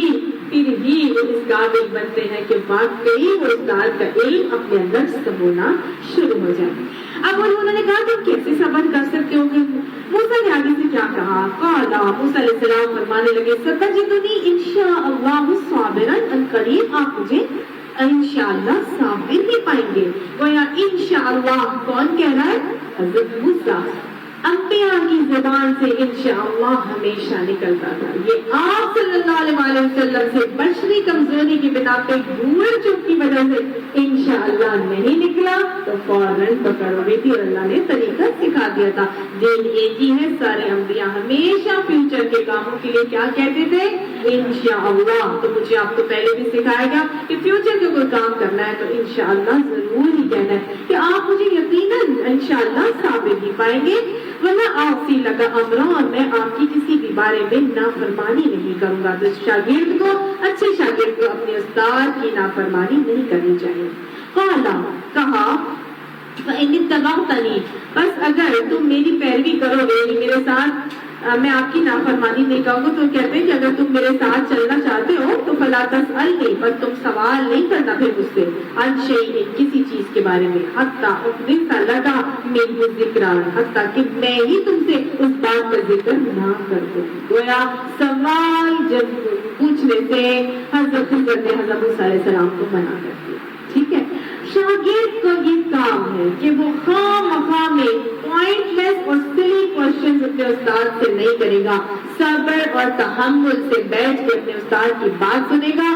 وہ اس قابل بنتے ہیں کہ واقعی وہ استاد کا علم اپنے اندر سمونا شروع ہو جائے. اب انہوں نے کہا کہ کیسے صبر کر سکتے ہو, کہ موسیٰ نے آگے سے کیا کہا, قالا موسیٰ علیہ السلام فرمانے لگے ستجدنی انشاءاللہ صابرا, ان قریب آپ مجھے انشاءاللہ صابر ہی پائیں گے. گویا انشاءاللہ کون کہہ رہا ہے؟ حضرت موسیٰ. انبیاء کی زبان سے انشاءاللہ ہمیشہ نکلتا تھا. یہ آپ صلی اللہ علیہ وسلم سے بشری کمزوری کی بنا پہ بھول چوک کی وجہ سے انشاءاللہ نہیں نکلا تو فوراً پکڑ ہو گئی تھی, اور اللہ نے طریقہ سکھا دیا تھا. دین ایک ہی ہے, سارے انبیاء ہمیشہ فیوچر کے کاموں کے لیے کیا کہتے تھے؟ انشاءاللہ. تو مجھے آپ کو پہلے بھی سکھایا گیا کہ فیوچر کا کوئی کام کرنا ہے تو انشاءاللہ ضرور ہی کہنا ہے کہ آپ مجھے یقیناً انشاءاللہ ثابت ہی پائیں گے, ورنہ آفی لگا امرا, اور میں آپ کی کسی بھی بارے میں نافرمانی نہیں کروں گا. تو شاگرد کو, اچھے شاگرد کو اپنے استاد کی نافرمانی نہیں کرنی چاہیے. قالا کہا فإن اتبعتنی, بس اگر تم میری پیروی کرو گے, میرے ساتھ میں آپ کی نافرمانی نہیں کروں گا. تو کہتے ہیں کہ اگر تم میرے ساتھ چلنا چاہتے ہو تو فلا تسألنی, بس تم سوال نہیں کرنا پھر مجھ سے, عن شیء, کسی چیز کے بارے میں, حتی احدث لک منہ ذکرا, حتی کہ میں ہی تم سے اس بات کا ذکر نہ کر دوں. گویا سوال جب پوچھنے سے حضرت نے حضرت موسیٰ علیہ السلام کو منع کر دیا. ٹھیک ہے, شاگرد کا یہ کام ہے کہ وہ خواہ میں پوائنٹ لیس اور سلی کوشچن اپنے استاد سے نہیں کرے گا, صبر اور تحمل سے بیٹھ کے اپنے استاد کی بات سنے گا.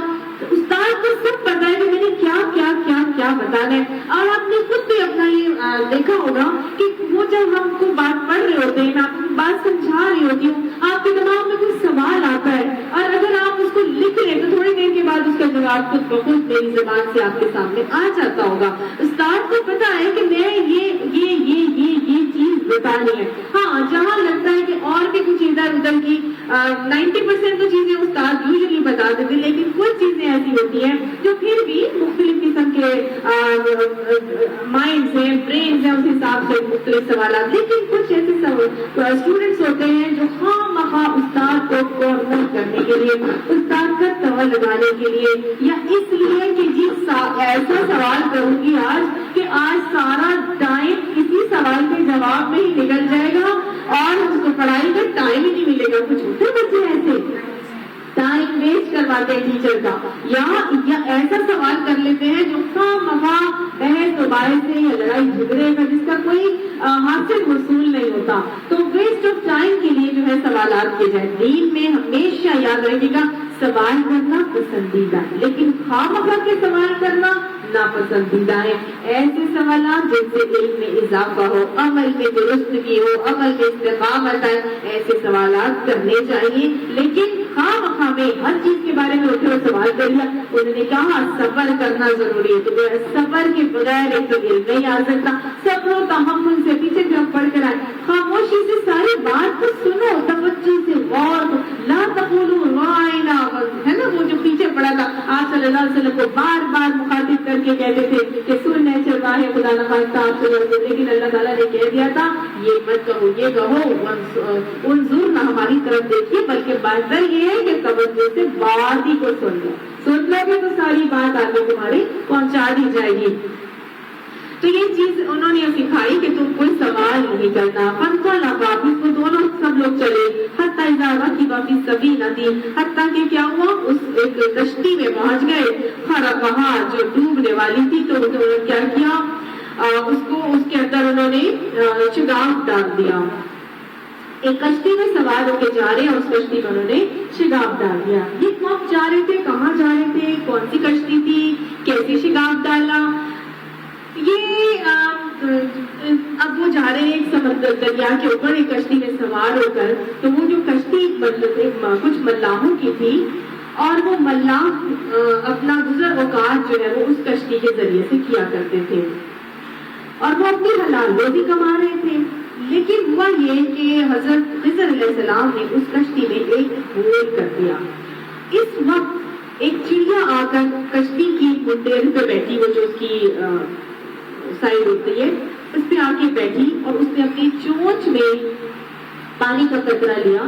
استاد کو سب پتا ہے کہ میں نے کیا کیا کیا کیا بتانا ہے. اور آپ نے خود بھی اپنا یہ دیکھا ہوگا کہ وہ جب ہم کو بات پڑھ رہے ہوتے ہیں, میں آپ کو بات سمجھا رہی ہوتی ہوں, آپ کے دماغ میں کوئی سوال آتا ہے, اور اگر آپ اس کو لکھ رہے تو تھوڑی دیر کے بعد اس کا جواب خود بخود میری زبان سے آپ کے سامنے آ جاتا ہوگا. استاد کو پتا ہے کہ میں یہ چیز بتانی ہے. ہاں, جہاں لگتا ہے کہ اور بھی کچھ ادھر ادھر کی 90% تو چیزیں استاد یوزلی بتا دیتے, لیکن کچھ چیزیں ایسی ہوتی ہیں جو پھر بھی مختلف قسم کے مائنڈ ہیں, برینز ہیں, اس حساب سے مختلف سوالات. لیکن کچھ ایسے اسٹوڈنٹس ہوتے ہیں جو خواہ استاد کو کارنر کرنے کے لیے, استاد کا توا لگانے کے لیے, یا اس لیے کہ جی ایسا سوال کروں گی آج کہ آج سارا ٹائم کسی سوال کے جواب میں ہی نکل جائے گا, اور اس کو پڑھائی کا ٹائم ہی نہیں ملے گا. کچھ ہوتے بچے ایسے ٹائم ویسٹ کرواتے ہیں ٹیچر کا, یا ایسا سوال کر لیتے ہیں جو خواہ بحث و باعث سے یا لڑائی جھگڑے کا جس کا کوئی حاصل وصول نہیں ہوتا. تو ویسٹ آف ٹائم کے لیے جو ہے سوالات کیے جائیں. دین میں ہمیشہ یاد رکھیے گا سوال کرنا پسندیدہ ہے, لیکن خواہ کے سوال کرنا ناپسندیدہ ہے. ایسے سوالات جن سے علم میں اضافہ ہو, عمل میں درستگی ہو, عمل میں استقامت ہے, ایسے سوالات کرنے چاہیے. لیکن خواہ میں ہر چیز کے بارے میں اٹھے اور سوال کر لیا. انہوں نے کہا صبر کرنا ضروری ہے, تو صبر کے بغیر ایک تو علم نہیں آ سکتا. صبر و تحمل سے پیچھے جو ہم پڑھ کر آئے, خاموشی سے ساری بات کو سنو, توجہ سے غور, لا تقولوا رائنا, ہے نا وہ جو پیچھے پڑا تھا. آپ صلی اللہ علیہ وسلم کو بار بار مخاطب کر کے کہتے تھے کہ سن نہیں چل رہا ہے خدا نخواستہ آپ سے, لیکن اللہ تعالیٰ نے کہہ دیا تھا یہ مت کہو, یہ کہو انظر نہ ہماری طرف دیکھیے, بلکہ بہتر یہ ہے کہ توجہ سے بات ہی کو سن لو گے تو ساری بات آگے تمہاری پہنچا دی جائے گی. تو یہ چیز انہوں نے سکھائی کہ تم کوئی سوال نہیں کرنا. فانطلقا واپس وہ دونوں سب لوگ چلے. حتی اذا رکبا فی السفینۃ حتیٰ کہ کیا ہوا اس ایک کشتی میں پہنچ گئے. خرقہا جو ڈوبنے والی تھی تو انہوں نے کیا کیا اس کے اندر انہوں نے شگاف ڈال دیا. ایک کشتی میں سوار ہو کے جا رہے ہیں, اس کشتی میں انہوں نے شگاف ڈال دیا. یہ کب جا رہے تھے, کہاں جا رہے تھے, کون سی کشتی تھی, کیسے شگاف ڈالا, یہ اب وہ جا رہے ہیں ایک سمندر دریا کے اوپر ایک کشتی میں سوار ہو کر. تو وہ جو کشتی کچھ ملاحوں کی تھی اور وہ ملاح اپنا گزر اوقات جو ہے وہ اس کشتی کے ذریعے سے کیا کرتے تھے اور وہ اپنی حلال روزی کما رہے تھے. لیکن ہوا یہ کہ حضرت خضر علیہ السلام نے اس کشتی میں ایک ہول کر دیا. اس وقت ایک چڑیا آ کر کشتی کی منڈیر پہ بیٹھی, وہ جو اس کی سائڈ ہوتی ہے اس پہ آ کے بیٹھی اور اس نے اپنی چونچ میں پانی کا قطرہ لیا.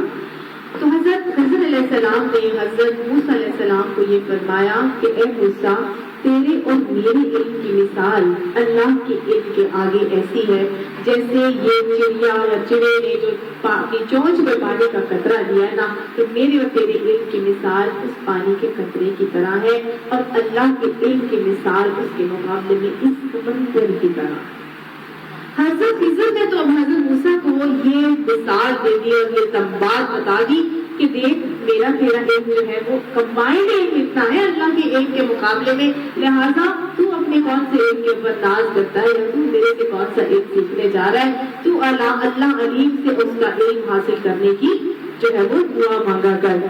تو حضرت خضر علیہ السلام نے حضرت موسیٰ علیہ السلام کو یہ فرمایا کہ اے موسیٰ, تیرے اور میرے علم کی مثال اللہ کے علم کے آگے ایسی ہے جیسے یہ چڑیا یا چڑے نے جو اپنی چونچ میں پانی کا قطرہ لیا ہے نا, تو میرے اور تیرے علم کی مثال اس پانی کے قطرے کی طرح ہے اور اللہ کے علم کی مثال اس کے مقابلے میں اس سمندر کی طرح. حضرت خضر نے تو اب حضرت موسیٰ کو یہ مثال دے دی اور یہ بات بتا دی کہ دیکھ میرا تیرا علم جو ہے وہ کمبائنڈ علم اتنا ہے اللہ کے علم کے مقابلے میں, لہٰذا تو اپنے کون سے علم کے اوپر ناز کرتا ہے یا تو میرے سے کون سا علم سیکھنے جا رہا ہے, تو اللہ علیم سے اس کا علم حاصل کرنے کی جو ہے وہ دعا مانگا کر.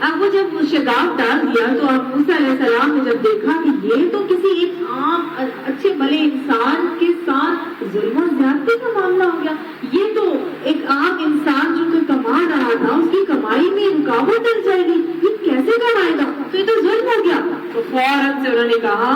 اب وہ جب شگاف ڈال دیا تو اب موسیٰ علیہ السلام نے جب دیکھا کہ یہ تو کسی ایک عام اچھے بھلے انسان کے ساتھ ظلم و زیادتی کا معاملہ ہو گیا. یہ تو ایک عام انسان جو کہ کما رہا تھا اس کی کمائی میں رکاوٹ ڈل جائے گی, یہ کیسے کمائے گا, تو یہ تو ظلم ہو گیا. تو فوراً سے انہوں نے کہا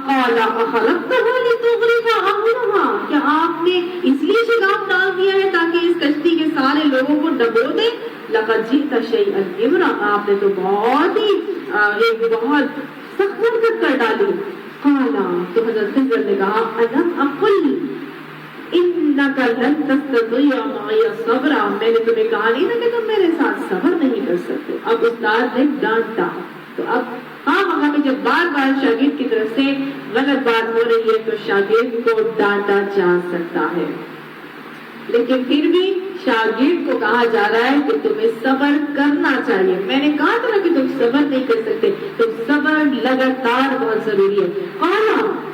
قال اخلقتها لتغرق اهلها, کیا آپ نے اس لیے شگاف ڈال دیا ہے تاکہ اس کشتی کے سارے لوگوں کو ڈبو دے. لقد جئت شيئا امرا, آپ نے تو بہت ہی ایک بہت سخت حرکت کر ڈالی. قال, تو حضرت خضر نے کہا الم اقل انک لن تستطيع معي صبرا, میں نے تمہیں کہا نہیں نا کہ تم میرے ساتھ صبر نہیں کر سکتے. اب استاد نے ڈانٹا, تو اب ہاں وہاں پہ جب بار بار شاگرد کی طرف سے غلط بات ہو رہی ہے تو شاگرد کو ڈانٹا جا سکتا ہے, لیکن پھر بھی شاگرد کو کہا جا رہا ہے کہ تمہیں صبر کرنا چاہیے. میں نے کہا تھا کہ تم صبر نہیں کر سکتے, تو صبر لگاتار بہت ضروری ہے.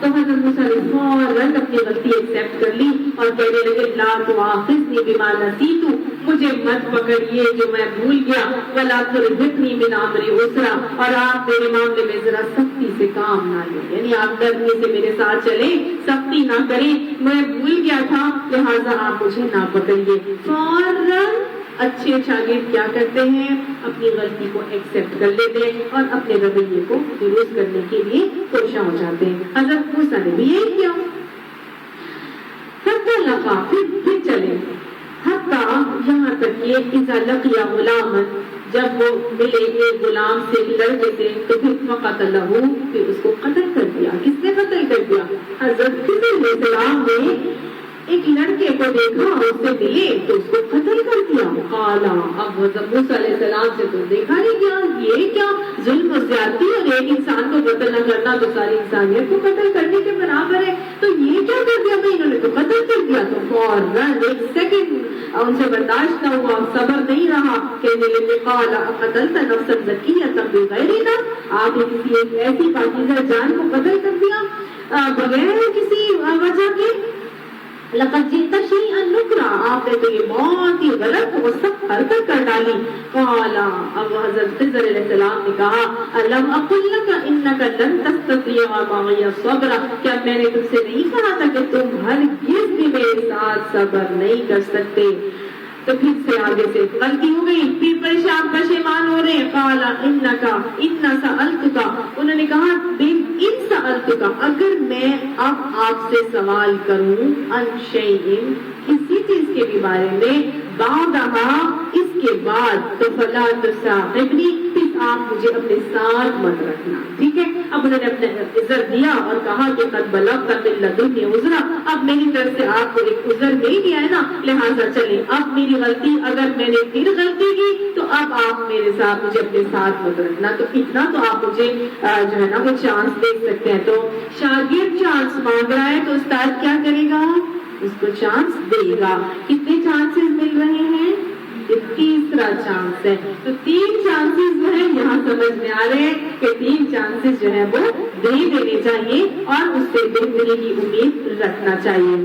تو حضرت موسیٰ نے فوراً اپنی غلطی ایکسپٹ کر لی اور کہنے لگے لا تؤاخذنی بما نسیت, مجھے مت پکڑیے جو میں بھول گیا, ولا ترهقنی من امری عسرا, اور آپ میرے معاملے میں ذرا سختی سے کام نہ لیں, یعنی آپ نرمی سے میرے ساتھ چلیں, سختی نہ کریں, میں بھول گیا تھا لہٰذا آپ مجھے نہ پکڑیے. فوراً اچھے شاگرد کیا کرتے ہیں, اپنی غلطی کو ایکسپٹ کر لیتے ہیں اور اپنے رویے کو درست کرنے کے لیے کوشاں ہو جاتے ہیں. حضرت موسیٰ نے بھی یہی کیا. فانطلقا, پھر چلے, حتی یہاں تک کہ اذا لقی غلاما, جب وہ ملے ایک غلام سے لڑکے سے, تو پھر فقتلہ, پھر اس کو قتل کر دیا. کس نے قتل کر دیا؟ حضرت خضر علیہ السلام نے ایک لڑکے کو دیکھا, اس سے ملے تو اس کو قتل کر دیا. قالا, اب موسیٰ علیہ السلام سے تو دیکھا نہیں گیا, یہ کیا ظلم و زیادتی, اور ایک انسان کو قتل نہ کرنا تو ساری انسانیت کو قتل کرنے کے برابر ہے, تو یہ کیا کر دیا بھائی, انہوں نے تو قتل کر دیا. تو فوراً ایک سیکنڈ ان سے برداشت نہ ہوا, صبر نہیں رہا, کہنے لگے قال اقتلت نفسا زکیۃ بغیر نفس, آپ نے کسی ایک ایسی پاکیزہ جان کو قتل کر دیا بغیر کسی وجہ کے. لقد جئت شيئا نكرا, آپ نے تو یہ بہت ہی غلط اور سخت حرکت کر ڈالی. قال, اب حضرت خضر علیہ السلام نے کہا الم اقل لك انك لن تستطيع معي صبرا, کیا میں نے تم سے نہیں کہا تھا کہ تم ہرگز بھی میرے ساتھ صبر نہیں کر سکتے. تو پھر سے آگے سے غلطی ہو گئی, پھر پریشان پشیمان ہو رہے. قال ان سألتک, انہوں نے کہا ان سألتک, اگر میں اب آپ سے سوال کروں عن شیء, کسی چیز کے بھی بارے میں, بعدہا, اس کے بعد, تو فلا تصاحبنی, پھر آپ مجھے اپنے ساتھ مت رکھنا. ٹھیک ہے, اب انہوں نے اپنے عذر دیا اور کہا کہ قد بلغت من لدنی عذرا، اب میری طرف سے آپ کو ایک عذر مل گیا ہے نا، لہٰذا چلیں اب میری غلطی، اگر میں نے پھر غلطی کی تو اب آپ میرے ساتھ مجھے اپنے ساتھ مت رکھنا، تو اتنا تو آپ مجھے جو ہے نا وہ چانس دے سکتے ہیں۔ تو شاگرد چانس مانگ رہا ہے تو استاد کیا کرے گا؟ اس کو چانس دے گا۔ کتنے چانسز مل رہے ہیں؟ تیسرا چانس ہے۔ تو 3 چانسز جو ہے یہاں سمجھ میں آ رہے ہیں کہ 3 چانسز جو ہے وہ دے دینے چاہیے اور اس سے بہتری کی امید رکھنا چاہیے۔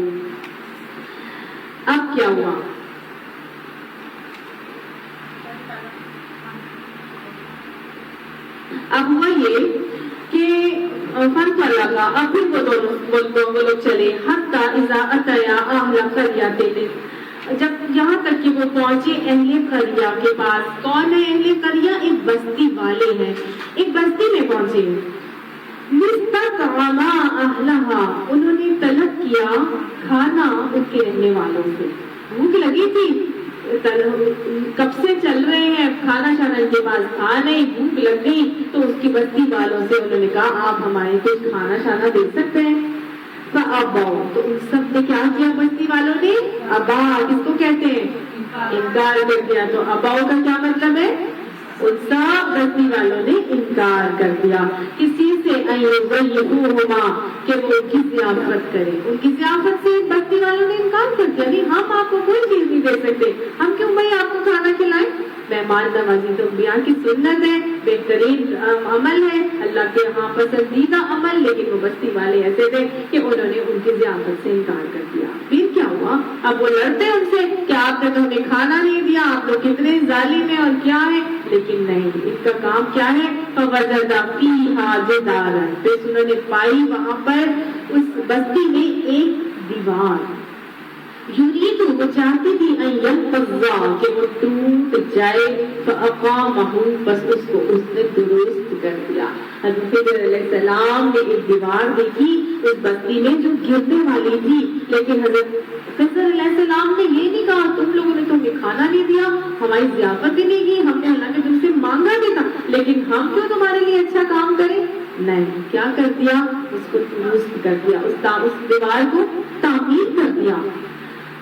اب کیا ہوا؟ اب ہوا یہ کہ فن پر لگا، اب پھر وہ لوگ چلے حتی اذا اتیا اہل قریۃ، جب یہاں تک کہ وہ پہنچے اہل قریہ کے پاس۔ کون ہے اہل قریہ؟ ایک بستی والے ہیں، ایک بستی میں پہنچے۔ مستطعما اہلہا، انہوں نے طلب کیا کھانا ان کے رہنے والوں سے، بھوک لگی تھی، کب سے چل رہے ہیں، کھانا شانا ان کے پاس تھا نہیں، بھوک لگ گئی، تو اس کی بستی والوں سے انہوں نے کہا آپ ہمارے کو کھانا شانا دے سکتے ہیں؟ فَأَبَوْا، تو ان سب نے کیا کیا؟ بستی والوں نے ابا، کس کو کہتے ہیں؟ انکار کر دیا۔ تو اباؤ کا کیا مطلب ہے؟ ان سب بستی والوں نے انکار کر دیا کسی سے ایُضَیِّفُوهُمَا، کہ وہ ان کی ضیافت کرے۔ ان کی ضیافت سے بستی والوں نے انکار کر دیا، نہیں ہم آپ کو کوئی چیز نہیں دے سکتے، ہم کیوں بھائی آپ کو کھانا کھلائیں؟ مہمان نوازی تو انبیاء کی سنت ہے، بہترین عمل ہے، اللہ کے ہاں پسندیدہ عمل، لیکن وہ بستی والے ایسے تھے کہ انہوں نے ان کی ضیافت سے انکار کر دیا۔ پھر کیا ہوا؟ اب وہ لڑتے ان سے کہ آپ نے تو ہمیں کھانا نہیں دیا، آپ لوگ کتنے ظالم ہیں اور کیا ہے، لیکن نہیں، ان کا کام کیا ہے؟ فَوَجَدَ فِيهَا جِدَارًا، پھر انہوں نے پائی وہاں پر اس بستی میں ایک دیوار، یرید، وہ چاہتی تھی ان ينقضا، کہ وہ ٹوٹ جائے، فاقامہ، بس اس کو اس نے درست کر دیا۔ حضرت خضر علیہ السلام نے ایک دیوار دیکھی اس بستی میں جو گرنے والی تھی، لیکن حضرت خضر علیہ السلام نے یہ نہیں کہا تم لوگوں نے تو ہمیں کھانا نہیں دیا، ہماری ضیافت بھی نہیں کی، ہم نے حالانکہ تم سے مانگا بھی تھا، لیکن ہم کیوں تمہارے لیے اچھا کام کریں؟ نہیں، کیا کر دیا؟ اس کو درست کر دیا، اس دیوار کو تعمیر کر دیا۔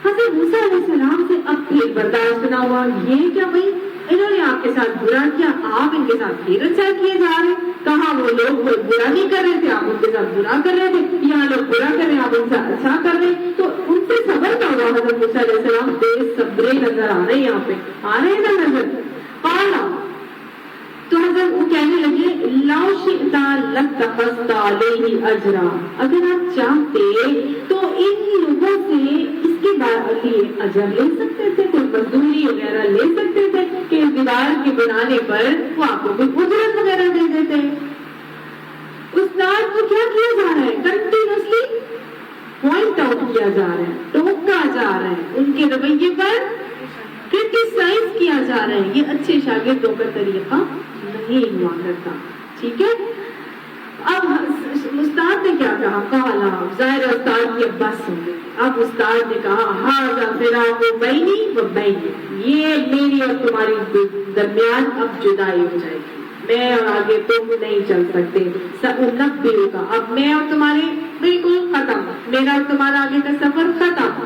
حضرت موسیٰ علیہ السلام سے اب پھر برداشت نہ ہوا، یہ کیا بھائی انہوں نے آپ کے ساتھ برا کیا، آپ ان کے ساتھ پھر اچھا کیے جا رہے ہیں، کہاں وہ لوگ برا نہیں کر رہے تھے، آپ ان کے ساتھ برا کر رہے تھے، یہاں لوگ برا کر رہے ہیں، آپ ان سے اچھا کر رہے ہیں، تو ان سے صبر کا ہوا۔ حضرت موسیٰ علیہ السلام بے صبرے نظر آ رہے ہیں، یہاں پہ آ رہے ہیں نا نظر۔ قالا، تو حضرت وہ کہنے لگے لو شئت لاتخذت علیہ اجرا، اگر آپ چاہتے تو ان لوگوں سے اس کے لیے اجر لے سکتے تھے، کوئی مزدوری وغیرہ لے سکتے تھے کہ اس دیوار کے بنانے پر وہ آپ کو کوئی اجرت وغیرہ دے دیتے۔ استاد کو کیا کیا جا رہا ہے؟ کنٹینیوسلی پوائنٹ آؤٹ کیا جا رہا ہے، ٹوکا جا رہا ہے، ان کے رویے پر کرٹیسائز کیا جا رہا ہے۔ یہ اچھے شاگردوں کا طریقہ نہیں ہوا کرتا، ٹھیک ہے۔ اب استاد نے کیا کہا؟ کہا ظاہر استاد کی اب بس ہو گئی، اب استاد نے کہا ھذا فراق بینی و بینک، یہ میری اور تمہاری درمیان اب جدائی ہو جائے گی، میں اور آگے تم نہیں چل سکتے، سأنبئک، اب میں اور تمہارے بالکل ختم، میرا اور تمہارا آگے کا سفر ختم۔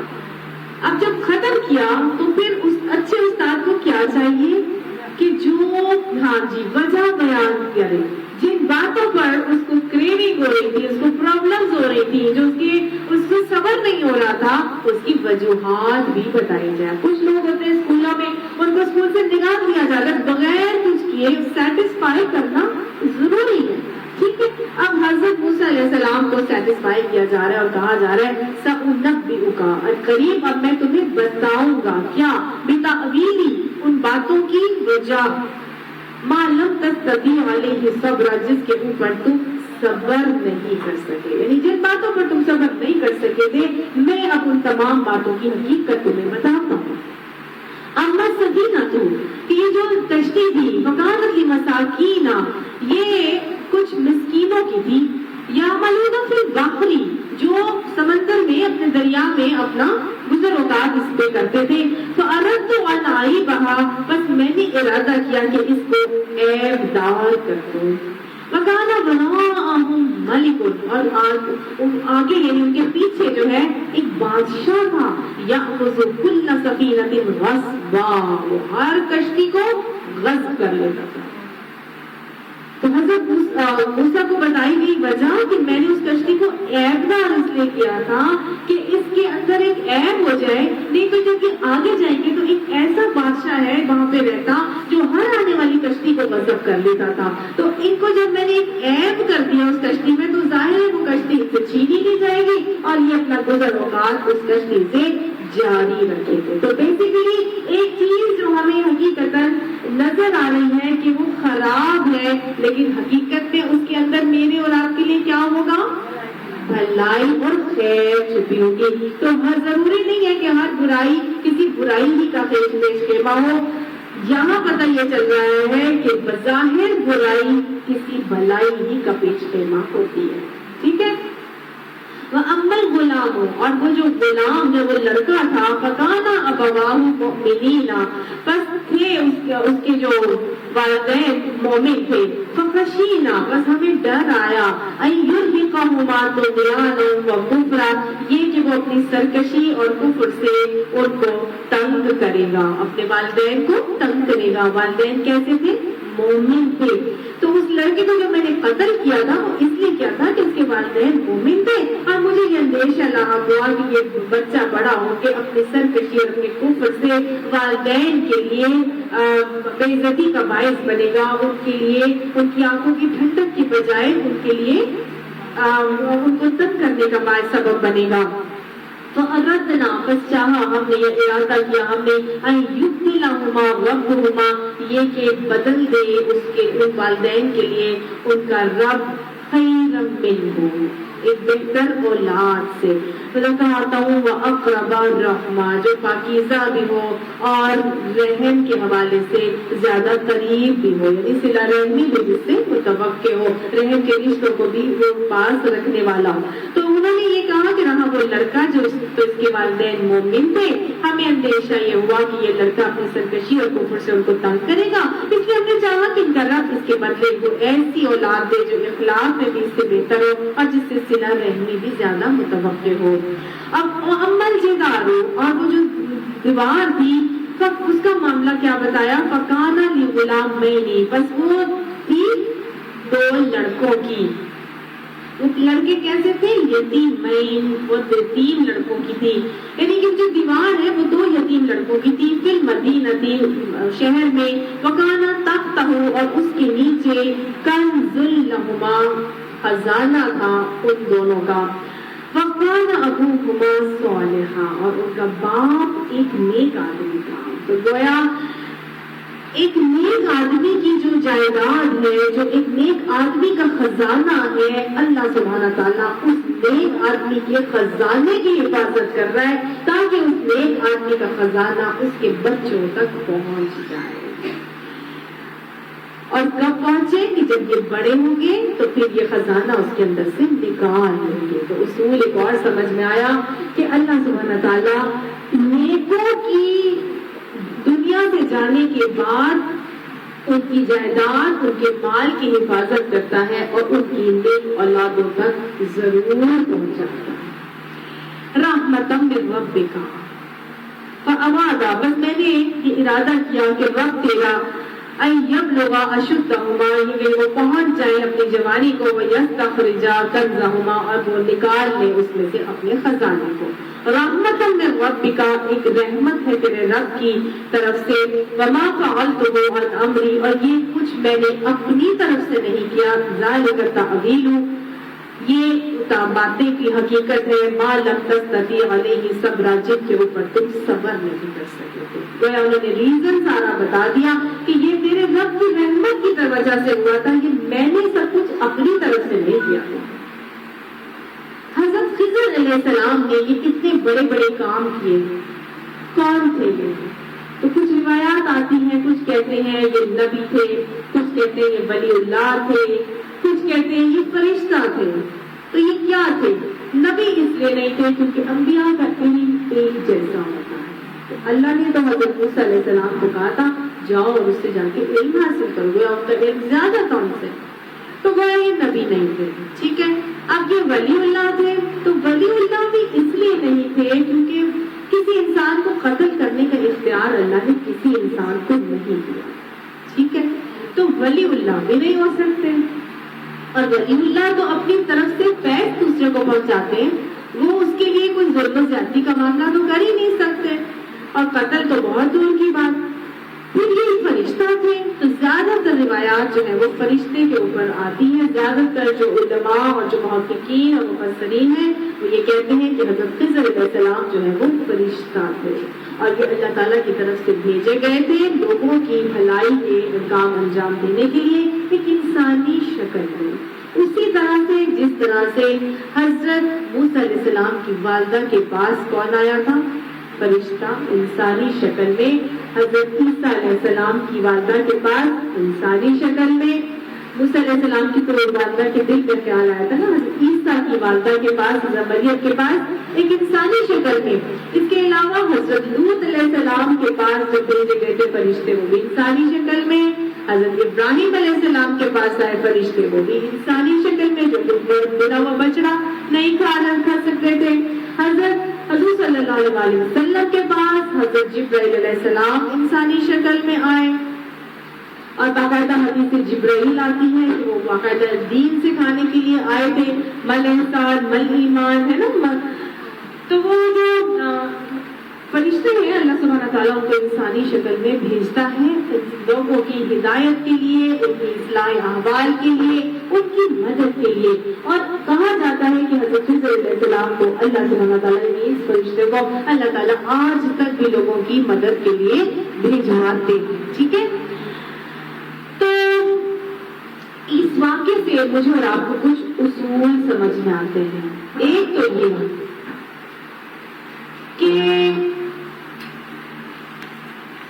اب جب ختم کیا تو پھر اس اچھے استاد کو کیا چاہیے کہ جو ہاں جی وجہ بیان کرے، جن باتوں پر اس کو کریونگ ہو رہی تھی، اس کو پرابلمز ہو رہی تھی، جو اس کو صبر نہیں ہو رہا تھا، اس کی وجوہات بھی بتائی جائے۔ کچھ لوگ ہوتے ہیں اسکولوں میں، ان کو اسکول سے نکال دیا جاتا ہے، بغیر کچھ کیے سیٹسفائی کرنا ضروری ہے، ٹھیک ہے۔ اب حضرت موسیٰ علیہ السلام کو سیٹسفائی کیا جا رہا ہے اور کہا جا رہا ہے سأنبئک، قریب اب میں تمہیں بتاؤں گا کیا، بتأویلی، ان باتوں کی وجہ، ما لم تستطیع علیہ صبر، جس کے اوپر تم صبر نہیں کر سکے، یعنی جن باتوں پر تم صبر نہیں کر سکے تھے، میں اب ان تمام باتوں کی حقیقت تمہیں بتاتا ہوں۔ اما سفینہ تو، کہ یہ جو کشتی تھی، وکانت لمساکین، یہ کچھ مسکینوں کی تھی، یعملون فی البحر، جو سمندر میں اپنے دریا میں اپنا گزر اوقات اس پہ کرتے تھے، تو اردت ان اعیبها، بس میں نے ارادہ کیا کہ اس کو عیب دار کر دوں، وکانا وراء وراءهم ملک، اور آگے یعنی ان کے پیچھے جو ہے ایک بادشاہ تھا، یأخذ کل سفینۃ غصبا، وہ ہر کشتی کو غصب کر لیتا تھا۔ تو حضرت موسیٰ کو بتائی گئی وجہ کہ میں نے اس کشتی کو عیب دار اس لیے کیا تھا کہ اس کے اندر ایک عیب ہو جائے، نہیں تو جب یہ آگے جائیں گے تو ایک ایسا بادشاہ ہے وہاں پہ رہتا جو ہر آنے والی کشتی کو غصب کر لیتا تھا، تو ان کو جب میں نے ایک عیب کر دیا اس کشتی میں تو ظاہر ہے وہ کشتی ان سے چھینی نہیں جائے گی اور یہ اپنا گزر اوقات اس کشتی سے جاری رکھے گے۔ تو بیسیکلی ایک چیز جو ہمیں حقیقتاً نظر آ رہی ہے کہ وہ خراب ہے، لیکن حقیقت میں اس کے اندر میرے اور آپ کے لیے کیا ہوگا؟ بھلائی اور خیر چھپی ہوگی۔ تو ضروری نہیں ہے کہ ہر برائی کسی برائی ہی کا پیش خیمہ ہو، یہاں پتہ یہ چل رہا ہے کہ بظاہر برائی کسی بھلائی ہی کا پیش خیمہ ہوتی ہے، ٹھیک ہے۔ وَأَمَّا الْغُلَامُ، اور وہ جو غلام جو وہ لڑکا تھا، فَكَانَ أَبَوَاهُ مُؤْمِنِينَ، بس تھے اس کے جو والدین مومن تھے، فَخَشِينَا، بس ہمیں ڈر آیا، أَن يُرْهِقَهُمَا طُغْيَانًا وَكُفْرًا، یہ کہ وہ اپنی سرکشی اور کفر سے ان کو تنگ کرے گا، اپنے والدین کو تنگ کرے گا۔ والدین کیسے تھے؟ مومن تھے۔ تو اس لڑکے کو جو میں نے قتل کیا تھا وہ اس لیے کیا تھا کہ اس کے والدین مومن تھے، اور مجھے یہ اندیشہ لاحق ہوا کہ یہ بچہ بڑا ہو کے اپنی سرکشی اور اپنے کفر سے والدین کے لیے بے عزتی کا باعث بنے گا، ان کے لیے ان کی آنکھوں کی ٹھنڈک کی بجائے ان کے لیے ان کو تنگ کرنے کا باعث سبب بنے گا۔ تو اردنا، بس چاہا ہم نے، یہ ارادہ کیا ہم نے، ان یبدلہما ربہما، یہ کہ بدل دے اس کے ان والدین کے لیے ان کا رب خیرا منہ، ایک بہتر اولاد سے، وَذَكَرَتَهُ وَأَقْرَبَ الرَّحْمَةِ، جو پاکیزہ بھی ہو اور رحم کے حوالے سے زیادہ قریب بھی ہو، یعنی صلہ رحمی بھی جس سے متوقع ہو، رحم کے رشتوں کو بھی وہ پاس رکھنے والا ہو۔ تو انہوں نے یہ کہا کہ رہا وہ لڑکا جو اس کے والدین مومن تھے، ہمیں اندیشہ یہ ہوا کہ یہ لڑکا اپنی سرکشی اور کفر سے ان کو تنگ کرے گا، اس لیے ہم نے چاہا کہ ان کا رب اس کے بدلے کو ایسی اولاد دے جو اخلاق میں بھی اس سے بہتر ہو اور جس سے صلہ رحمی بھی زیادہ متوقع ہو۔ اب عمل جدار، اور وہ جو دیوار تھی اس کا معاملہ کیا بتایا؟ فکانا لغلامین، بس وہ تھی دو لڑکوں کی۔ وہ لڑکے کیسے تھے؟ یتیمین، وہ یتیم لڑکوں کی تھی، یعنی کہ جو دیوار ہے وہ دو یتیم لڑکوں کی تھی، فی المدینہ، شہر میں، وکانا تحتہ، اور اس کے نیچے کنز لہما، خزانہ تھا ان دونوں کا، وَقَانَ أَبُوهُمَا صَالِحًا، اور ان کا باپ ایک نیک آدمی تھا۔ تو گویا ایک نیک آدمی کی جو جائیداد ہے، جو ایک نیک آدمی کا خزانہ ہے، اللہ سبحانہ تعالیٰ اس نیک آدمی کے خزانے کی حفاظت کر رہا ہے تاکہ اس نیک آدمی کا خزانہ اس کے بچوں تک پہنچ جائے۔ اور کب پہنچے؟ کہ جب یہ بڑے ہوں گے تو پھر یہ خزانہ اس کے اندر سے نکال لیں گے۔ تو اصول ایک اور سمجھ میں آیا کہ اللہ سبحانہ تعالیٰ نیکوں کی دنیا سے جانے کے بعد ان کی جائیداد، ان کے مال کی حفاظت کرتا ہے اور ان کی نیک اولادوں تک ضرور پہنچاتا ہے۔ رحمتم من ربک، فاوعدا، بس میں نے یہ ارادہ کیا کہ رب تیرا ان یبلغ اشدہما، یہ وہ پہنچ جائے اپنی جوانی کو، ویستخرج کنزہما، اور وہ نکال لے اس میں سے اپنے خزانے کو۔ رحمت من ربک، ایک رحمت ہے تیرے رب کی طرف سے، وما فعلتہ عن امری، اور یہ کچھ میں نے اپنی طرف سے نہیں کیا، ذالک تعویل، یہ باتیں کی حقیقت ہے، ما لم تستطیع علیہ صبرا، جن کے اوپر تم صبر نہیں کر سکے تھے۔ گویا انہوں نے ریزن سارا بتا دیا کہ یہ تیرے رب کی رحمت کی وجہ سے ہوا تھا، یہ میں نے سب کچھ اپنی طرف سے نہیں کیا تھا۔ حضرت خضر علیہ السلام نے یہ کتنے بڑے بڑے کام کیے، کون تھے یہ؟ تو کچھ روایات آتی ہیں، کچھ کہتے ہیں یہ نبی تھے، کچھ کہتے ہیں یہ ولی اللہ تھے، کچھ کہتے ہیں یہ فرشتہ تھے۔ تو یہ کیا تھے؟ نبی اس لیے نہیں تھے کیونکہ انبیاء کا علم ایک جیسا ہوتا ہے۔ تو اللہ نے تو حضرت موسیٰ علیہ السلام کو کہا تھا جاؤ اور اس سے جا کے علم حاصل کرو، گویا ان کا علم زیادہ تھا ان سے۔ تو وہ یہ نبی نہیں تھے. ٹھیک ہے. اب یہ ولی اللہ تھے تو ولی اللہ بھی اس لیے نہیں تھے کیونکہ کسی انسان کو قتل کرنے کا اختیار اللہ نے کسی انسان کو نہیں دیا. ٹھیک ہے. تو ولی اللہ بھی نہیں ہو سکتے. اور ولی اللہ تو اپنی طرف سے فیض دوسرے کو پہنچاتے ہیں, وہ اس کے لیے کوئی ظلم و زیادتی کا معاملہ تو کر ہی نہیں سکتے, اور قتل تو بہت دور کی بات. پھر یہ فرشتہ تھے تو زیادہ تر روایات جو ہے وہ فرشتے کے اوپر آتی ہیں. زیادہ تر جو علماء اور جو محققین اور مفسرین ہیں وہ یہ کہتے ہیں کہ حضرت خضر علیہ السلام جو ہے وہ فرشتہ تھے, اور یہ اللہ تعالیٰ کی طرف سے بھیجے گئے تھے لوگوں کی بھلائی کے کام انجام دینے کے لیے ایک انسانی شکل میں. اسی طرح سے جس طرح سے حضرت موسیٰ علیہ السلام کی والدہ کے پاس کون آیا تھا؟ فرشتہ انسانی شکل میں. حضرت عیسیٰ علیہ السلام کی والدہ کے پاس انسانی شکل میں. موسیٰ علیہ السلام کی تو والدہ کے دل میں خیال آیا تھا نا, حضرت عیسیٰ کی والدہ کے پاس, حضرت مریم کے پاس ایک انسانی شکل میں. اس کے علاوہ حضرت لوط علیہ السلام کے پاس جو بھیجے گئے تھے فرشتے وہ بھی انسانی شکل میں. حضرت ابراہیم علیہ السلام کے پاس آئے فرشتے وہ بھی انسانی شکل میں, جو بنا ہوا بچڑا نہیں کھا سکتے تھے. حضرت حضور صلی اللہ علیہ وسلم کے پاس حضرت جبرائیل علیہ السلام انسانی شکل میں آئے, اور باقاعدہ حدیث جبرائیل آتی ہے کہ وہ باقاعدہ دین سکھانے کے لیے آئے تھے. مل احسان مل ایمان ہے نا. تو وہ جو فرشتے ہیں اللہ سبحانہ تعالیٰ ان کو انسانی شکل میں بھیجتا ہے لوگوں کی ہدایت کے لیے, ان کی اصلاح احوال کے لیے, ان کی مدد کے لیے. اور کہا جاتا ہے کہ حضرت خضر علیہ السلام کو اللہ سبحانہ تعالیٰ نے اس فرشتے کو اللہ تعالیٰ آج تک بھی لوگوں کی مدد کے لیے بھیجواتے ہیں. ٹھیک ہے. تو اس واقعے سے مجھے اور آپ کو کچھ اصول سمجھ میں آتے ہیں. ایک تو یہ کہ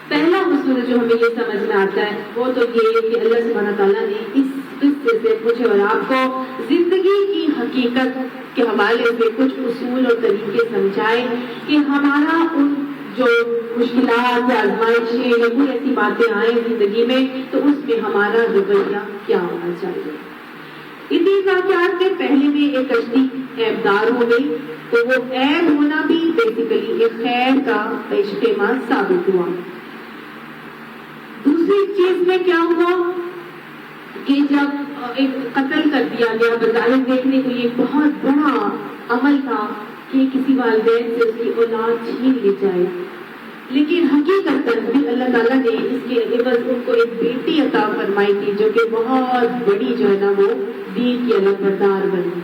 پہلا اصول جو ہمیں یہ سمجھ میں آتا ہے وہ تو یہ کہ اللہ سبحانہ تعالیٰ نے اس قصے سے مجھے اور آپ کو زندگی کی حقیقت کے حوالے سے کچھ اصول اور طریقے سمجھائے کہ ہمارا ان جو مشکلات یا آزمائشیں یا کوئی ایسی باتیں آئیں زندگی میں تو اس میں ہمارا رویہ کیا ہونا چاہیے. ان تین واقعات میں پہلے میں ایک کشتی عیبدار ہو گئی تو وہ عیب ہونا بھی بیسیکلی ایک خیر کا اجتماع ثابت ہوا. دوسری چیز میں کیا ہوا کہ جب ایک قتل کر دیا گیا, بظاہر دیکھنے کو یہ بہت بڑا عمل تھا کہ کسی والدین سے اس کی اولاد چھین لی جائے, لیکن حقیقت بھی اللہ تعالیٰ نے اس کے عوض ان کو ایک بیٹی عطا فرمائی تھی جو کہ بہت بڑی جو ہے نا وہ دین کی علم بردار بنی.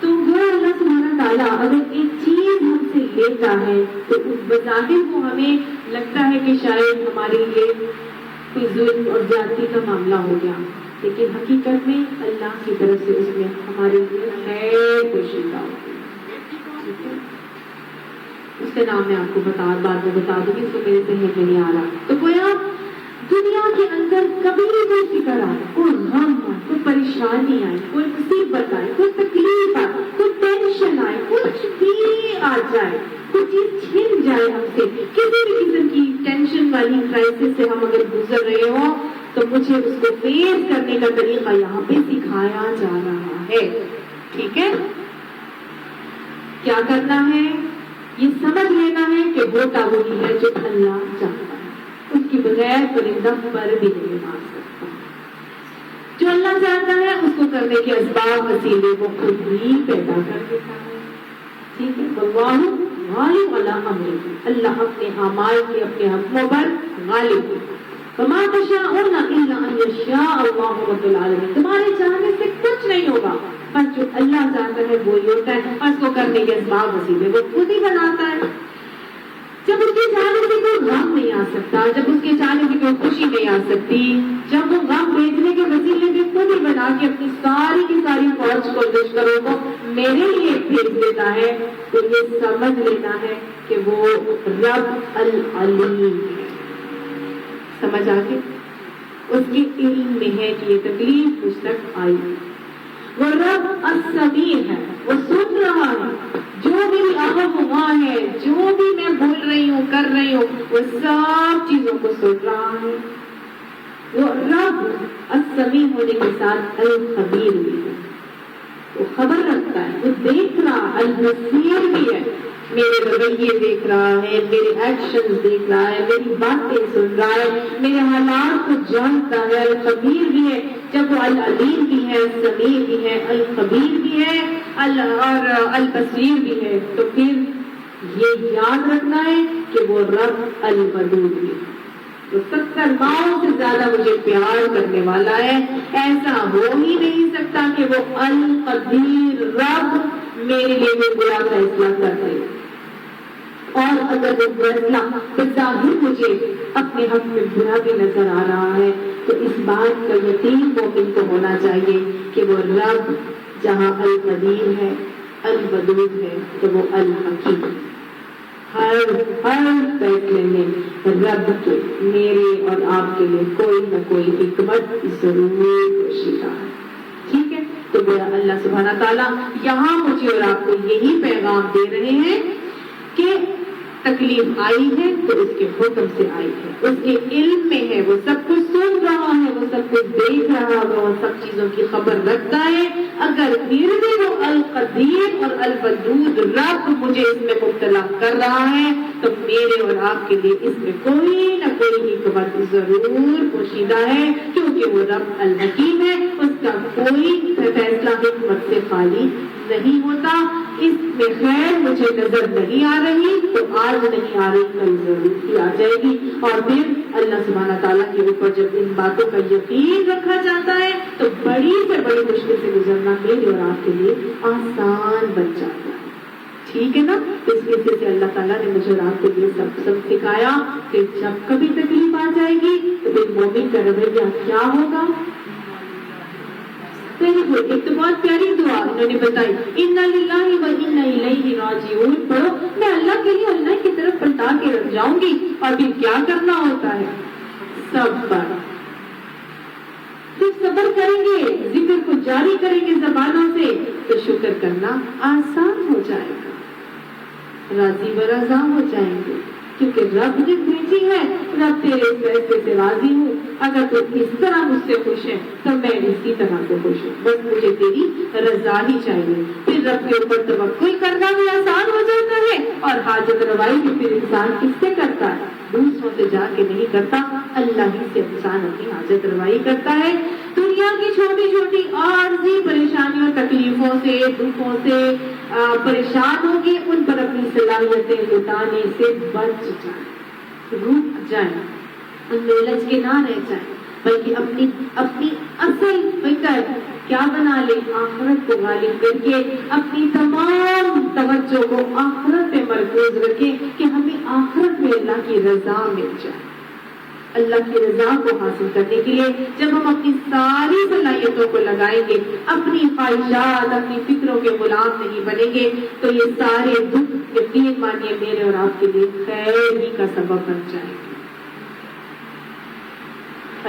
تو وہ اللہ سبحانہ تعالیٰ اگر ایک چیز ہم سے لیتا ہے تو بظاہر وہ ہمیں لگتا ہے کہ شاید ہمارے لیے کوئی ظلم اور زیادتی کا معاملہ ہو گیا, لیکن حقیقت میں اللہ کی طرف سے اس میں ہمارے لیے خیر پوشیدہ ہوتی ہے. اس کا نام میں آپ کو بعد میں بتا دوں گی, اس کو میرے ذہن میں نہیں آ رہا. تو گویا دنیا کے اندر کبھی بھی کوئی فکر آئے, کوئی غم آئے, کوئی پریشانی آئے, کوئی مصیبت آئے, کوئی تکلیف آئے, کوئی ٹینشن آئے, کچھ بھی آ جائے, کوئی چیز چھن جائے ہم سے, کسی بھی قسم کی ٹینشن والی کرائسس سے ہم اگر گزر رہے ہوں تو مجھے اس کو فیس کرنے کا طریقہ یہاں پہ سکھایا جا رہا ہے. ٹھیک ہے. کیا کرنا ہے, یہ سمجھ لینا ہے کہ ہوتا وہی ہے جو اللہ چاہتا ہے, اس کی بغیر پرندہ پر بھی نہیں مار سکتا. جو اللہ چاہتا ہے اس کو کرنے کے اسباب وسیلے وہ خود ہی پیدا کر دیتا ہے. ٹھیک ہے. واللہ غالب علی امرہ, اللہ اپنے اعمال کے اپنے حکموں پر غالب ہے. وما تشاءون الا ان یشاء اللہ رب العالمین, تمہارے چاہنے سے کچھ نہیں ہوگا, بس جو اللہ چاہتا ہے وہی ہوتا ہے, اور اس کو کرنے کے اسباب وسیلے وہ خود ہی بناتا ہے. جب اس کے چاہنے سے کوئی غم نہیں آ سکتا, جب اس کے چاہنے سے کوئی خوشی نہیں آ سکتی, جب وہ غم بھیجنے کے وسیلے بھی خود ہی بنا کے اپنی ساری کی ساری فوج کو دشمنوں کو میرے لیے بھیج دیتا ہے, تو یہ سمجھ لینا ہے کہ وہ رب العلیم ہے. سمجھ آ کے اس کے علم میں ہے کہ یہ تکلیف مجھ تک آئی. وہ رب السمیع ہے, وہ سن رہا ہے, جو میری آواز ہوا ہے, جو بھی میں بول رہی ہوں کر رہی ہوں وہ سب چیزوں کو سن رہا ہے. وہ رب السمیع ہونے کے ساتھ الخبیر بھی ہے، وہ خبر رکھتا ہے، وہ دیکھ رہا، البصیر بھی ہے، میرے رویے دیکھ رہا ہے، میرے ایکشن دیکھ رہا ہے، میری باتیں سن رہا ہے، میرے حالات کو جانتا ہے، الخبیر بھی ہے۔ جب وہ العلیم بھی ہے، السمیع بھی ہے، الخبیر بھی ہے اور البصیر بھی ہے، تو پھر یہ یاد رکھنا ہے کہ وہ رب الودود بھی ہے، وہ 70 ماؤں سے زیادہ مجھے پیار کرنے والا ہے۔ ایسا ہو ہی نہیں سکتا کہ وہ القدیر رب میرے لیے وہ برا فیصلہ کر دے، اور اگر وہ فیصلہ بظاہر مجھے اپنے حق میں برا بھی نظر آ رہا ہے تو اس بات کا یقین مومن کو ہونا چاہیے کہ وہ رب جہاں القدیر ہے، الودود ہے، تو وہ الحکیم ہے۔ ہر فیصلے میں رب کے میرے اور آپ کے لیے کوئی نہ کوئی حکمت ضرور پوشیدہ ہے، ٹھیک ہے؟ تو میرا اللہ سبحانہ تعالیٰ یہاں مجھے اور آپ کو یہی پیغام دے رہے ہیں کہ تکلیف آئی ہے تو اس کے حکم سے آئی ہے، اس کے علم میں ہے، وہ سب کچھ سن رہا ہے، وہ سب کچھ دیکھ رہا ہے، وہ سب چیزوں کی خبر رکھتا ہے۔ اگر پھر بھی وہ القدیر اور الودود رب مجھے اس میں مبتلا کر رہا ہے تو میرے اور آپ کے لیے اس میں کوئی نہ کوئی حکمت ضرور پوشیدہ ہے، کیونکہ وہ رب الحکیم ہے، اس کا کوئی فیصلہ حکمت سے خالی نہیں ہوتا۔ اس میں خیر مجھے نظر نہیں آ رہی تو آج نہیں آ رہی، کل ضرور ہی آ جائے گی، اور پھر اللہ سبحانہ تعالیٰ کے اوپر جب ان باتوں کا یقین رکھا جاتا ہے تو بڑی سے بڑی مشکل سے گزرنا میرے اور آپ کے لیے آسان بن جاتا ہے، ٹھیک ہے نا؟ اس وجہ سے اللہ تعالیٰ نے مجھے اور آپ کے لیے سب سکھایا کہ جب کبھی تکلیف آ جائے گی تو ایک مومن کا رویہ کیا ہوگا۔ ایک تو بہت پیاری دعا انہوں نے بتائی، اِنَّا لِلَّهِ وَإِنَّا إِلَيْهِ رَاجِعُونَ، پڑھو میں اللہ کے لیے اللہ کی طرف پلٹا کے رکھ جاؤں گی، اور پھر کیا کرنا ہوتا ہے؟ صبر، جب صبر کریں گے، ذکر کو جاری کریں گے زبانوں سے تو شکر کرنا آسان ہو جائے گا، راضی و رضا ہو جائیں گے، کیونکہ رب نے بھیجی ہے، رب تیرے اس فیصلے سے راضی ہوں، اگر تو اس طرح مجھ سے خوش ہے تو میں اسی طرح سے خوش ہوں، بس مجھے تیری رضا ہی چاہیے۔ پھر رب کے اوپر توکل کرنا بھی آسان ہو جاتا ہے، اور حاجت روائی بھی پھر انسان کس سے کرتا ہے؟ دوسروں سے جا کے نہیں کرتا، اللہ ہی سے انسان اپنی حاجت روائی کرتا ہے۔ دنیا کی چھوٹی چھوٹی عارضی پریشانیوں، تکلیفوں سے، دکھوں سے پریشان ہو کے ان پر اپنی صلاحیتیں لٹانے سے بچ جائیں، رک جائیں، ان میں الجھ کے نہ رہ جائیں، بلکہ اپنی اصل فکر کیا بنا لے؟ آخرت کو غالب کر کے اپنی تمام توجہ کو آخرت پہ مرکوز رکھے کہ ہمیں آخرت میں اللہ کی رضا مل جائے۔ اللہ کی رضا کو حاصل کرنے کے لیے جب ہم اپنی ساری صلاحیتوں کو لگائیں گے، اپنی خواہشات، اپنی فکروں کے غلام نہیں بنیں گے، تو یہ سارے دکھ یقین مانیے میرے اور آپ کے لیے خیر ہی کا سبب بن جائیں گے۔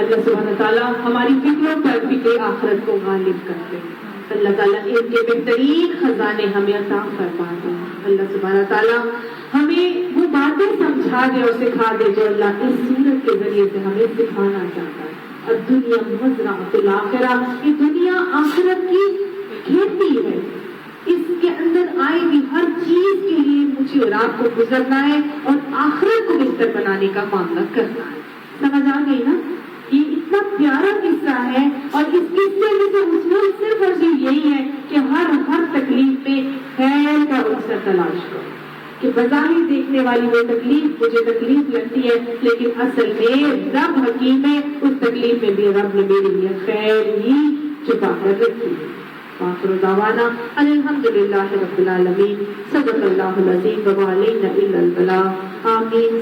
اللہ سبحانہ تعالیٰ ہماری فکروں پر فکر آخرت کو غالب کرتے ہیں۔ اللہ تعالیٰ ان کے بہترین خزانے ہمیں عطا فرماتے ہیں۔ اللہ سبحانہ تعالیٰ ہمیں وہ باتیں سمجھا دے اور سکھا دے جو اللہ اس سورت کے ذریعے سے ہمیں سکھانا چاہتا ہے۔ اور دنیا مزرعۃ الآخرہ، یہ دنیا آخرت کی کھیتی ہے، اس کے اندر آئے گی ہر چیز کے لیے مجھے اور آپ کو گزرنا ہے اور آخرت کو بہتر بنانے کا معاملہ کرنا ہے۔ سمجھ آ گئی نا؟ یہ اتنا پیارا قصہ ہے، اور اس قصے میں سے اصول صرف اور صرف یہی ہے کہ ہر تکلیف میں خیر کا عنصر تلاش کرو، کہ بظاہر دیکھنے والی وہ تکلیف مجھے تکلیف لگتی ہے، لیکن اصل میں رب حکیم ہے، اس تکلیف میں بھی رب نے میرے لیے خیر ہی چھپا کر رکھی ہے۔ وآخر دعوانا ان الحمد للہ رب العالمین، صدق اللہ العظیم و ما علینا الا البلاغ، آمین۔